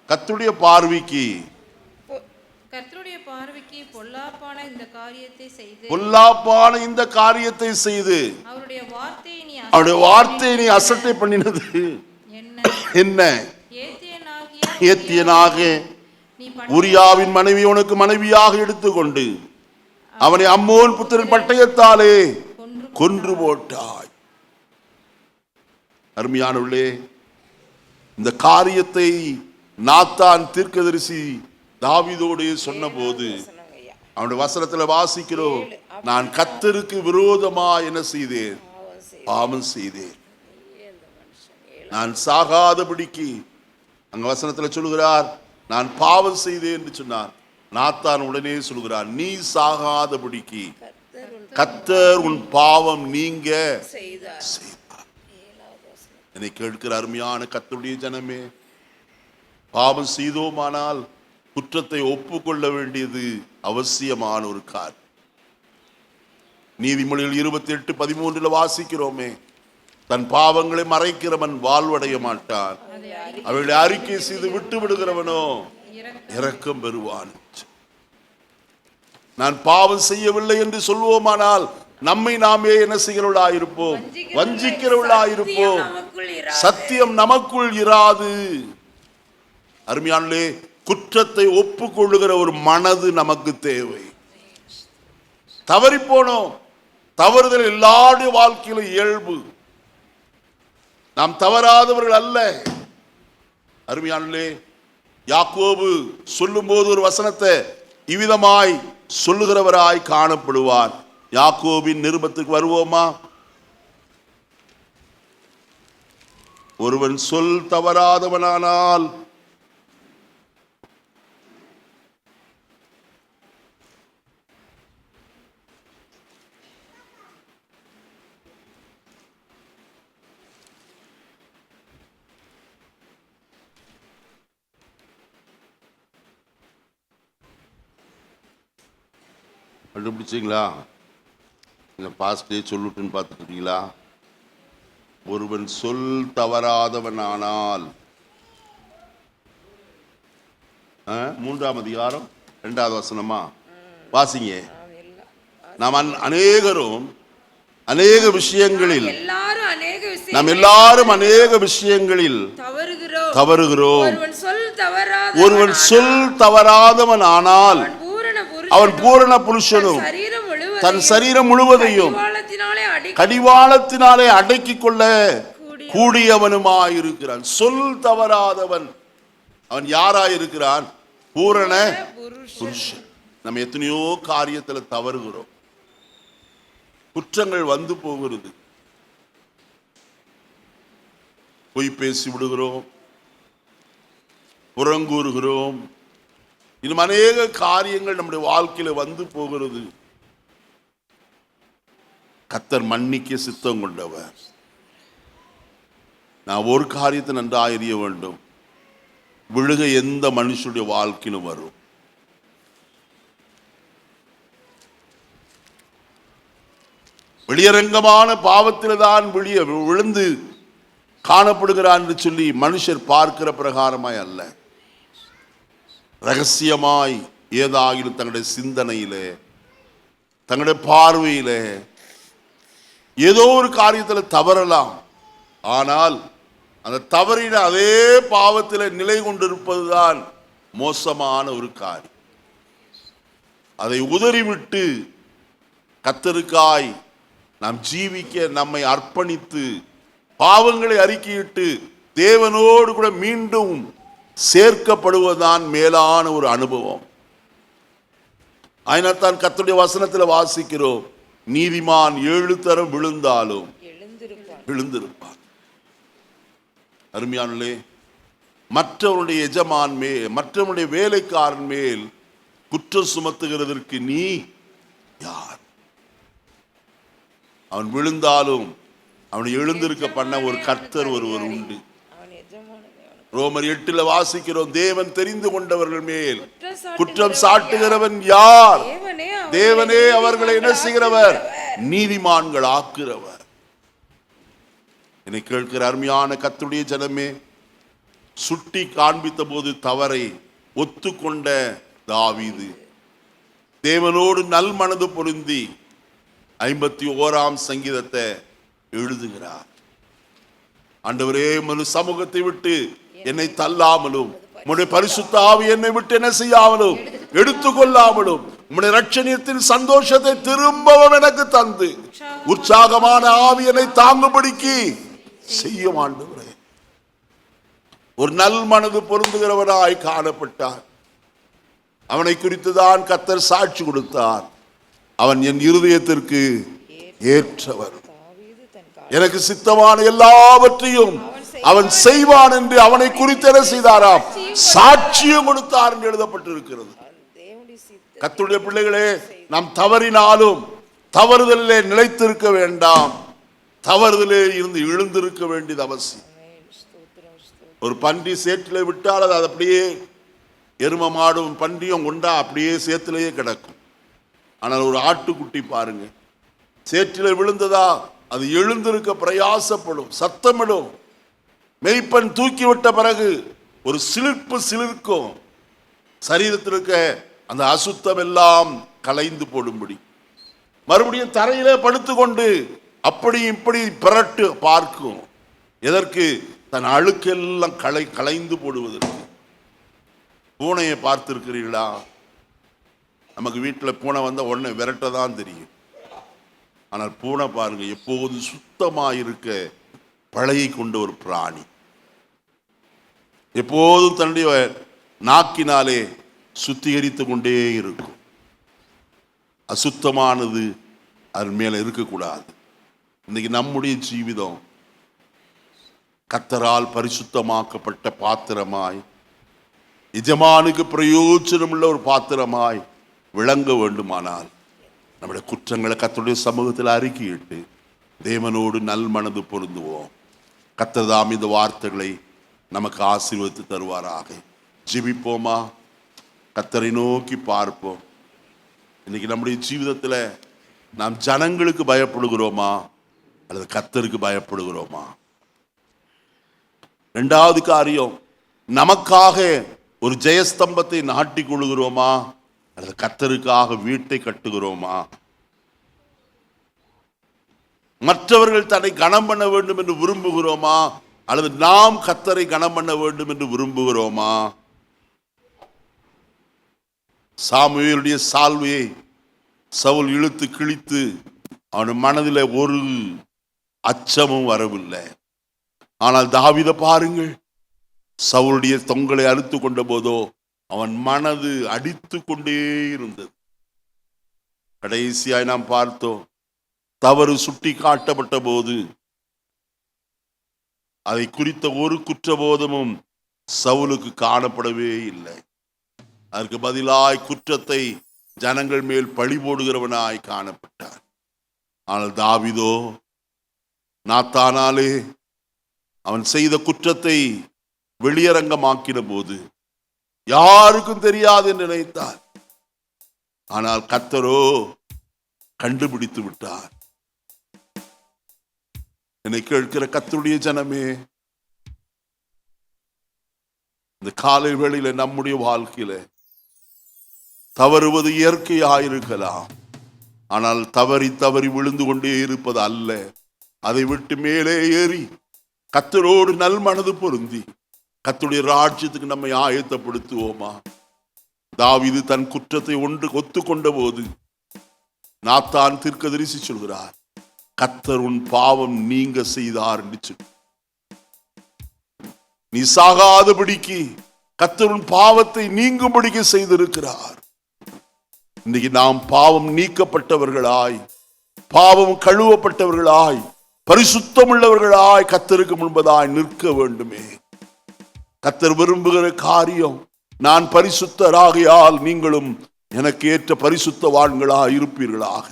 கர்த்தருடைய பார்வைக்கு பொல்லாப்பான இந்த காரியத்தை செய்து அவருடைய வார்த்தையை நீ அசட்டை பண்ணினது என்ன? ஏத்தியனாக உரியாவின் மனைவி உனக்கு மனைவியாக எடுத்துக்கொண்டு அவனை அம்மோன் புத்திரன் பட்டயத்தாலே கொன்று போட்டாய். அருமையானவர்களே, இந்த காரியத்தை நாத்தான் தீர்க்கதரிசி தாவீதோடு சொன்ன போது அவனுடைய வசனத்துல வாசிக்கிறோம், நான் கர்த்தருக்கு விரோதமா என்ன செய்தேன்? பாவம் செய்தேன். நான் சாகாதபடிக்கு அங்க வசனத்துல சொல்லுகிறார், நான் பாவம் செய்தேன் என்று சொன்னார். நாத்தான் உடனே சொல்லுகிறார், நீ சாகாதபடிக்கு கர்த்தர் உன் பாவம் நீங்க செய்தார். என்னை கேட்கிற அருமையான கர்த்தருடைய ஜனமே, பாவம் செய்தோமானால் குற்றத்தை ஒப்புக்கொள்ள வேண்டியது அவசியமான ஒரு காரியம். நீதிமொழிகள் 28:13 வாசிக்கிறோமே, தன் பாவங்களை மறைக்கிறவன் வாழ்வடைய மாட்டான், அவர்களை அறிக்கை செய்து விட்டு விடுகிறவனோ இரக்கம் பெறுவான். நான் பாவம் செய்யவில்லை என்று சொல்வோமானால் நம்மை நாமே என்ன செய்கிறவர்களாயிருப்போம்? வஞ்சிக்கிறவர்களாயிருப்போம். சத்தியம் நமக்குள் இராது. அருமையானே, குற்றத்தை ஒப்புக்கொள்ளுகிற ஒரு மனது நமக்கு தேவை. தவறி போனோம், தவறுதல் எல்லாருடைய வாழ்க்கையில இயல்பு. நாம் தவறாதவர்கள் அல்ல. அருமையானே, யாக்கோபு சொல்லும் போது ஒரு வசனத்தை இவ்விதமாய் சொல்லுகிறவராய் காணப்படுவார். யாக்கோபின் நிருபத்துக்கு வருவோமா? ஒருவன் சொல் தவறாதவனானால் கண்டுபிடிச்சிங்களா? இந்த பாஸ்டே சொல்லுட்டுன்னு பார்த்துட்டீங்களா? ஒருவன் சொல் தவறாதவன் ஆனால் 3ஆம் அதிகாரம் 2வது வசனமா வாசிங்க. நாம் அநேகரும் அநேக விஷயங்களில் நாம் எல்லாரும் அநேக விஷயங்களில் தவறுகிறோம். ஒருவன் சொல் தவறாதவன் ஆனால் அவன் பூரண புருஷனும் தன் சரீரம் முழுவதையும் கடிவாளத்தினாலே அடக்கிக் கொள்ள கூடியவனுமாயிருக்கிறான். சொல் தவறாதவன் அவன் யாராயிருக்கிறான்? பூரண புருஷன். நம்ம எத்தனையோ காரியத்துல தவறுகிறோம், குற்றங்கள் வந்து போகிறது, பொய் பேசி விடுகிறோம், புறங்கூறுகிறோம், இன்னும் அநேக காரியங்கள் நம்முடைய வாழ்க்கையில வந்து போகிறது. கர்த்தர் மன்னிக்க சித்தம் கொண்டவர். நான் ஒரு காரியத்தை நன்றாக அறிய வேண்டும், விழுக எந்த மனுஷனுடைய வாழ்க்கையிலும் வரும். வெளியரங்கமான பாவத்தில் தான் விழுந்து காணப்படுகிறான் என்று சொல்லி மனுஷர் பார்க்கிற பிரகாரமாய் அல்ல, ரகசியமாய் ஏதாகிலும் தங்களுடைய சிந்தனையிலே தங்களுடைய பார்வையிலே ஏதோ ஒரு காரியத்தில் தவறலாம். ஆனால் அந்த தவறின அதே பாவத்தில் நிலை கொண்டிருப்பதுதான் மோசமான ஒரு காரியம். அதை உதறிவிட்டு கர்த்தருக்காய் நாம் ஜீவிக்க நம்மை அர்ப்பணித்து பாவங்களை அறிக்கையிட்டு தேவனோடு கூட மீண்டும் சேர்க்கப்படுவதுதான் மேலான ஒரு அனுபவம். அதனால்தான் கர்த்தருடைய வசனத்தில் வாசிக்கிறோம், நீதிமான் 7 தரம் விழுந்தாலும் எழுந்திருப்பான். அருமையானே, மற்றவனுடைய எஜமான் மேல் மற்றவனுடைய வேலைக்காரன் மேல் குற்றம் சுமத்துகிறதற்கு நீ யார்? அவன் விழுந்தாலும் அவனை எழுந்திருக்க பண்ண ஒரு கர்த்தர் ஒருவர் உண்டு. ரோமர் 8 வாசிக்கிறோம், தேவன் தெரிந்து கொண்டவர்கள் மேல் குற்றம் சாட்டுகிறவன் யார்? தேவனே அவர்களை என்ன செய்கிறவர்? நீதிமான்கள் ஆக்குகிறவர். என்னை கேட்கிற அருமையான கர்த்தருடைய ஜனமே, சுட்டி காண்பித்த போது தவறை ஒத்துக்கொண்ட தாவீது தேவனோடு நல் மனது பொருந்தி 51ஆம் சங்கீதத்தை எழுதுகிறார். ஆண்டவரே, உமது சமூகத்தை விட்டு என்னை தள்ளாமலும் உம்முடைய பரிசுத்த ஆவி என்னை விட்டு என்ன செய்யாமலும் எடுத்துக்கொள்ளாமலும் உம்முடைய இரட்சணியத்தின் சந்தோஷத்தை திரும்பவும் எனக்கு தந்து உற்சாகமான ஆவி என்னை தாங்கும்படிக்கு செய்யும். ஆண்டவரே, ஒரு நல் மனது பொருந்துகிறவனாய் காணப்பட்டார். அவனை குறித்துதான் கர்த்தர் சாட்சி கொடுத்தார், அவன் என் இருதயத்திற்கு ஏற்றவர், எனக்கு சித்தமான எல்லாவற்றையும் அவன் செய்வான் என்று அவனை குறித்து என்ன செய்தாராம்? சாட்சியம் கொடுத்தார் என்று எழுதப்பட்டிருக்கிறது. கர்த்தருடைய பிள்ளைகளே, நாம் தவறினாலும் தவறுதலிலே நிலைத்திருக்க வேண்டாம், தவறுதலே இருந்து எழுந்திருக்க வேண்டியது அவசியம். ஒரு பன்றி சேற்றிலே விட்டால் அது அப்படியே எரும மாடும் பன்றியும் கொண்டா அப்படியே சேற்றிலேயே கிடக்கும். ஆனால் ஒரு ஆட்டுக்குட்டி பாருங்க, சேற்றிலே விழுந்ததா அது எழுந்திருக்க பிரயாசப்படும், சத்தமிடும். மெய்ப்பன் தூக்கிவிட்ட பிறகு ஒரு சிலிர்ப்பு சிலிர்க்கும், சரீரத்தில் இருக்க அந்த அசுத்தம் எல்லாம் கலைந்து போடும்படி. மறுபடியும் தரையிலே படுத்துக்கொண்டு அப்படி இப்படி பிரட்டு பார்க்கும். எதற்கு? தன் அழுக்கெல்லாம் களைந்து போடுவதற்கு. பூனையை பார்த்திருக்கிறீர்களா? நமக்கு வீட்டில் பூனை வந்த உடனே விரட்ட தான் தெரியும். ஆனால் பூனை பாருங்க, எப்போதும் சுத்தமாக இருக்க பழகி கொண்ட ஒரு பிராணி. எப்போதும் தன்னுடைய நாக்கினாலே சுத்திகரித்து கொண்டே இருக்கும். அசுத்தமானது அதன் மேல இருக்கக்கூடாது. இன்னைக்கு நம்முடைய ஜீவிதம் கர்த்தரால் பரிசுத்தமாக்கப்பட்ட பாத்திரமாய், எஜமானுக்கு பிரயோஜனம் உள்ள ஒரு பாத்திரமாய் விளங்க வேண்டுமானால் நம்முடைய குற்றங்களை கர்த்தருடைய சமூகத்தில் அறிக்கையிட்டு தேவனோடு நல் மனது பொருந்துவோம். கர்த்தர் தாம் இந்த வார்த்தைகளை நமக்கு ஆசீர்வதித்து தருவாராக. ஜெபிப்போமா? கர்த்தரை நோக்கி பார்ப்போம். இன்னைக்கு நம்முடைய ஜீவிதத்தில் நாம் ஜனங்களுக்கு பயப்படுகிறோமா அல்லது கர்த்தருக்கு பயப்படுகிறோமா? இரண்டாவது காரியம், நமக்காக ஒரு ஜெயஸ்தம்பத்தை நாட்டிக் கொள்கிறோமா அல்லது கர்த்தருக்காக வீட்டை கட்டுகிறோமா? மற்றவர்கள் தன்னை கனம் பண்ண வேண்டும் என்று விரும்புகிறோமா அல்லது நாம் கர்த்தரை கனம் பண்ண வேண்டும் என்று விரும்புகிறோமா? சாமுவேலுடைய சால்வையை சவுல் இழுத்து கிழித்து அவன் மனதில் ஒரு அச்சமும் வரவில்லை. ஆனால் தாவீதை பாருங்கள், சவுளுடைய தொங்கலை அறுத்து கொண்ட போதோ அவன் மனது அடித்து கொண்டே இருந்தது. கடைசியாய் நாம் பார்த்தோம், தவறு சுட்டி காட்டப்பட்ட போது அதை குறித்த ஒரு குற்றபோதமும் சவுலுக்கு காணப்படவே இல்லை. அதற்கு பதிலாய் குற்றத்தை ஜனங்கள் மேல் பழி போடுகிறவனாய் காணப்பட்டார். ஆனால் தாவீதோ நாத்தானாலே அவன் செய்த குற்றத்தை வெளியரங்கமாக்கின போது யாருக்கும் தெரியாது என்று நினைத்தார். ஆனால் கர்த்தரோ கண்டுபிடித்து விட்டார். என்னை கேட்கிற கர்த்தருடைய ஜனமே, இந்த காலை வேளையில நம்முடைய வாழ்க்கையில தவறுவது இயற்கையாயிருக்கலாம். ஆனால் தவறி தவறி விழுந்து கொண்டே இருப்பது அல்ல. அதை விட்டு மேலே ஏறி கர்த்தரோடு நல் மனது பொருந்தி கர்த்தருடைய ராஜ்யத்துக்கு நம்மை ஆயத்தப்படுத்துவோமா? தாவீது தன் குற்றத்தை ஒத்துக்கொண்ட போது நாத்தான் தீர்க்கதரிசி சொல்கிறார், கர்த்தர் உன் பாவம் நீங்க செய்தார் என்று சொல்லி. நீ சாகாதபடிக்கு கர்த்தர் உன் பாவத்தை நீங்கும்படிக்கு செய்திருக்கிறார். இன்னைக்கு நாம் பாவம் நீக்கப்பட்டவர்களாய், பாவம் கழுவப்பட்டவர்களாய், பரிசுத்தம் உள்ளவர்களாய் கர்த்தருக்கு முன்பதாய் நிற்க வேண்டுமே. கர்த்தர் விரும்புகிற காரியம், நான் பரிசுத்தராகையால் நீங்களும் எனக்கு ஏற்ற பரிசுத்தவான்களாய் இருப்பீர்களாக.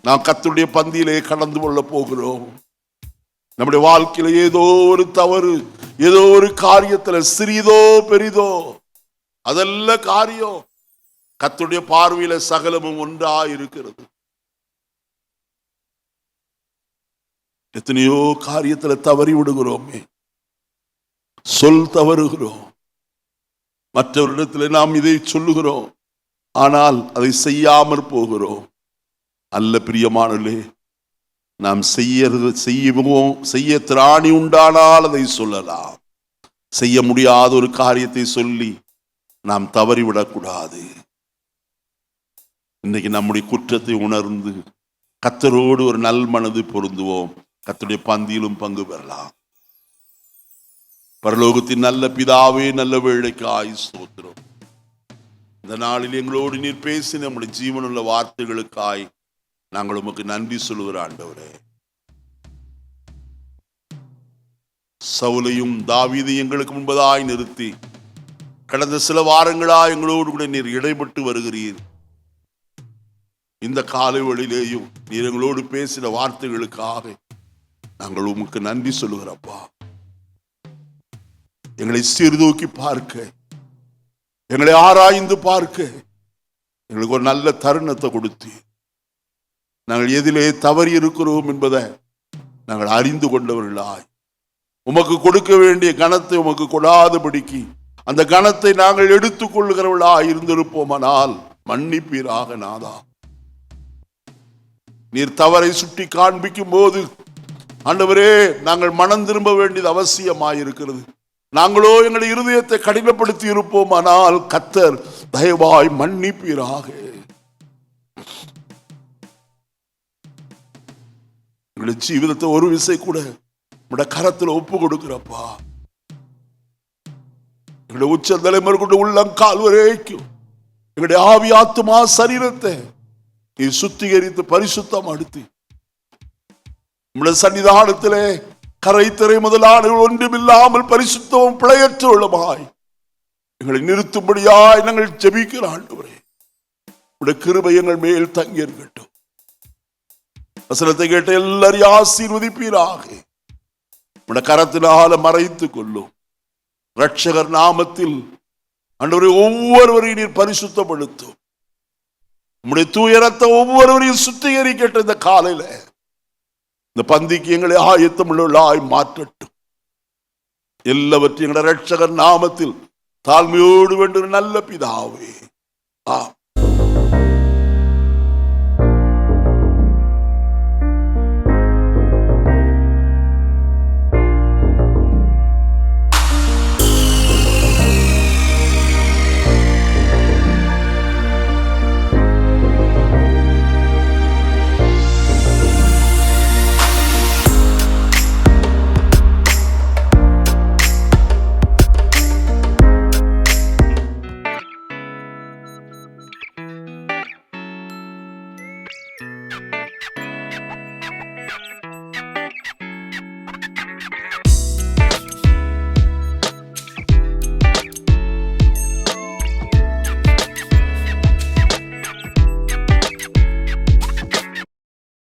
நாம் கர்த்தருடைய பந்தியிலே கடந்து கொள்ள போகிறோம். நம்முடைய வாழ்க்கையில ஏதோ ஒரு தவறு, ஏதோ ஒரு காரியத்துல சிறிதோ பெரிதோ அதல்ல காரியம், கர்த்தருடைய பார்வையில சகலமும் ஒன்றா இருக்கிறது. எத்தனையோ காரியத்துல தவறி விடுகிறோமே, சொல் தவறுகிறோம், மற்றவரிடத்தில் நாம் இதை சொல்லுகிறோம், ஆனால் அதை செய்யாமற் போகிறோம். அல்ல பிரியமானே, நாம் செய்ய திராணி உண்டானால் அதை சொல்லலாம். செய்ய முடியாத ஒரு காரியத்தை சொல்லி நாம் தவறிவிடக்கூடாது. இன்னைக்கு நம்முடைய குற்றத்தை உணர்ந்து கர்த்தரோடு ஒரு நல் மனது பொருந்துவோம். கர்த்தருடைய பந்தியிலும் பங்கு பெறலாம். பரலோகத்தின் நல்ல பிதாவே, நல்ல வேளைக்காய் ஸ்தோத்திரம். இந்த நாளில் எங்களோடு நீர் பேசி நம்முடைய ஜீவனுள்ள வார்த்தைகளுக்காய் நாங்கள் உமக்கு நன்றி சொல்லுகிற ஆண்டவரே. சவுலையும் தாவீதையும் எங்களுக்கு முன்பதாய் நிறுத்தி கடந்த சில வாரங்களாய் எங்களோடு கூட நீர் இடைப்பட்டு வருகிறீர். இந்த காலை வேளையிலேயும் நீர் எங்களோடு பேசின வார்த்தைகளுக்காக நாங்கள் உமக்கு நன்றி சொல்லுகிறப்பா. எங்களை சீர்தூக்கி பார்க்க, எங்களை ஆராய்ந்து பார்க்க எங்களுக்கு ஒரு நல்ல தருணத்தை கொடுத்து நாங்கள் எதிலே தவறி இருக்கிறோம் என்பதை நாங்கள் அறிந்து கொண்டவர்களாய், உமக்கு கொடுக்க வேண்டிய கனத்தை உமக்கு கொடாதபடிக்கு அந்த கனத்தை நாங்கள் எடுத்துக் கொள்ளுகிறவர்களாய் இருந்திருப்போமானால் மன்னிப்பீராக நாதா. நீர் தவறை சுட்டி காண்பிக்கும் போது ஆண்டவரே, நாங்கள் மனம் திரும்ப வேண்டியது அவசியமாயிருக்கிறது. நாங்களோ எங்களுடைய இருதயத்தை கடினப்படுத்தி இருப்போமானால் கர்த்தர் தயவாய் மன்னிப்பீராக. எங்களுடைய ஜீவிதத்தை ஒரு விசை கூட உடைய கரத்தில் ஒப்பு கொடுக்கிறப்பா. எங்களுடைய உச்ச தலைமுறை கொண்டு உள்ளங்கால் வரைக்கும் எங்களுடைய ஆவி ஆத்துமா சரீரத்தை நீ சுத்திகரித்து பரிசுத்தம் அடுத்து நம்முடைய சன்னிதானத்திலே கரை திரை முதலான ஒன்றுமில்லாமல் பரிசுத்தமும் பிழையற்ற உள்ளமாய் எங்களை நிறுத்தும்படியாய் நாங்கள் ஜெபிக்கிற ஆண்டவரே, உடைய கிருபை எங்கள் மேல் தங்கி இருக்கட்டும். வசனத்தை கேட்ட எல்லாரையும் ஆசீர்வதிப்பீராக. உடைய கரத்தினால மறைத்துக் கொள்ளும். இரட்சகர் நாமத்தில் ஆண்டவரே ஒவ்வொருவரையும் நீர் பரிசுத்தப்படுத்தும். உம்முடைய தூயரத்தை ஒவ்வொருவரையும் சுத்திகரிக்கட்டும். இந்த காலையில இந்த பந்திக்கு எங்களை ஆயத்தமுள்ளவர்களாய் மாற்றட்டும். எல்லாவற்றையும் எங்களுடைய இரட்சகர் நாமத்தில் தாழ்மையோடு வேண்டும் நல்ல பிதாவே. ஆம்.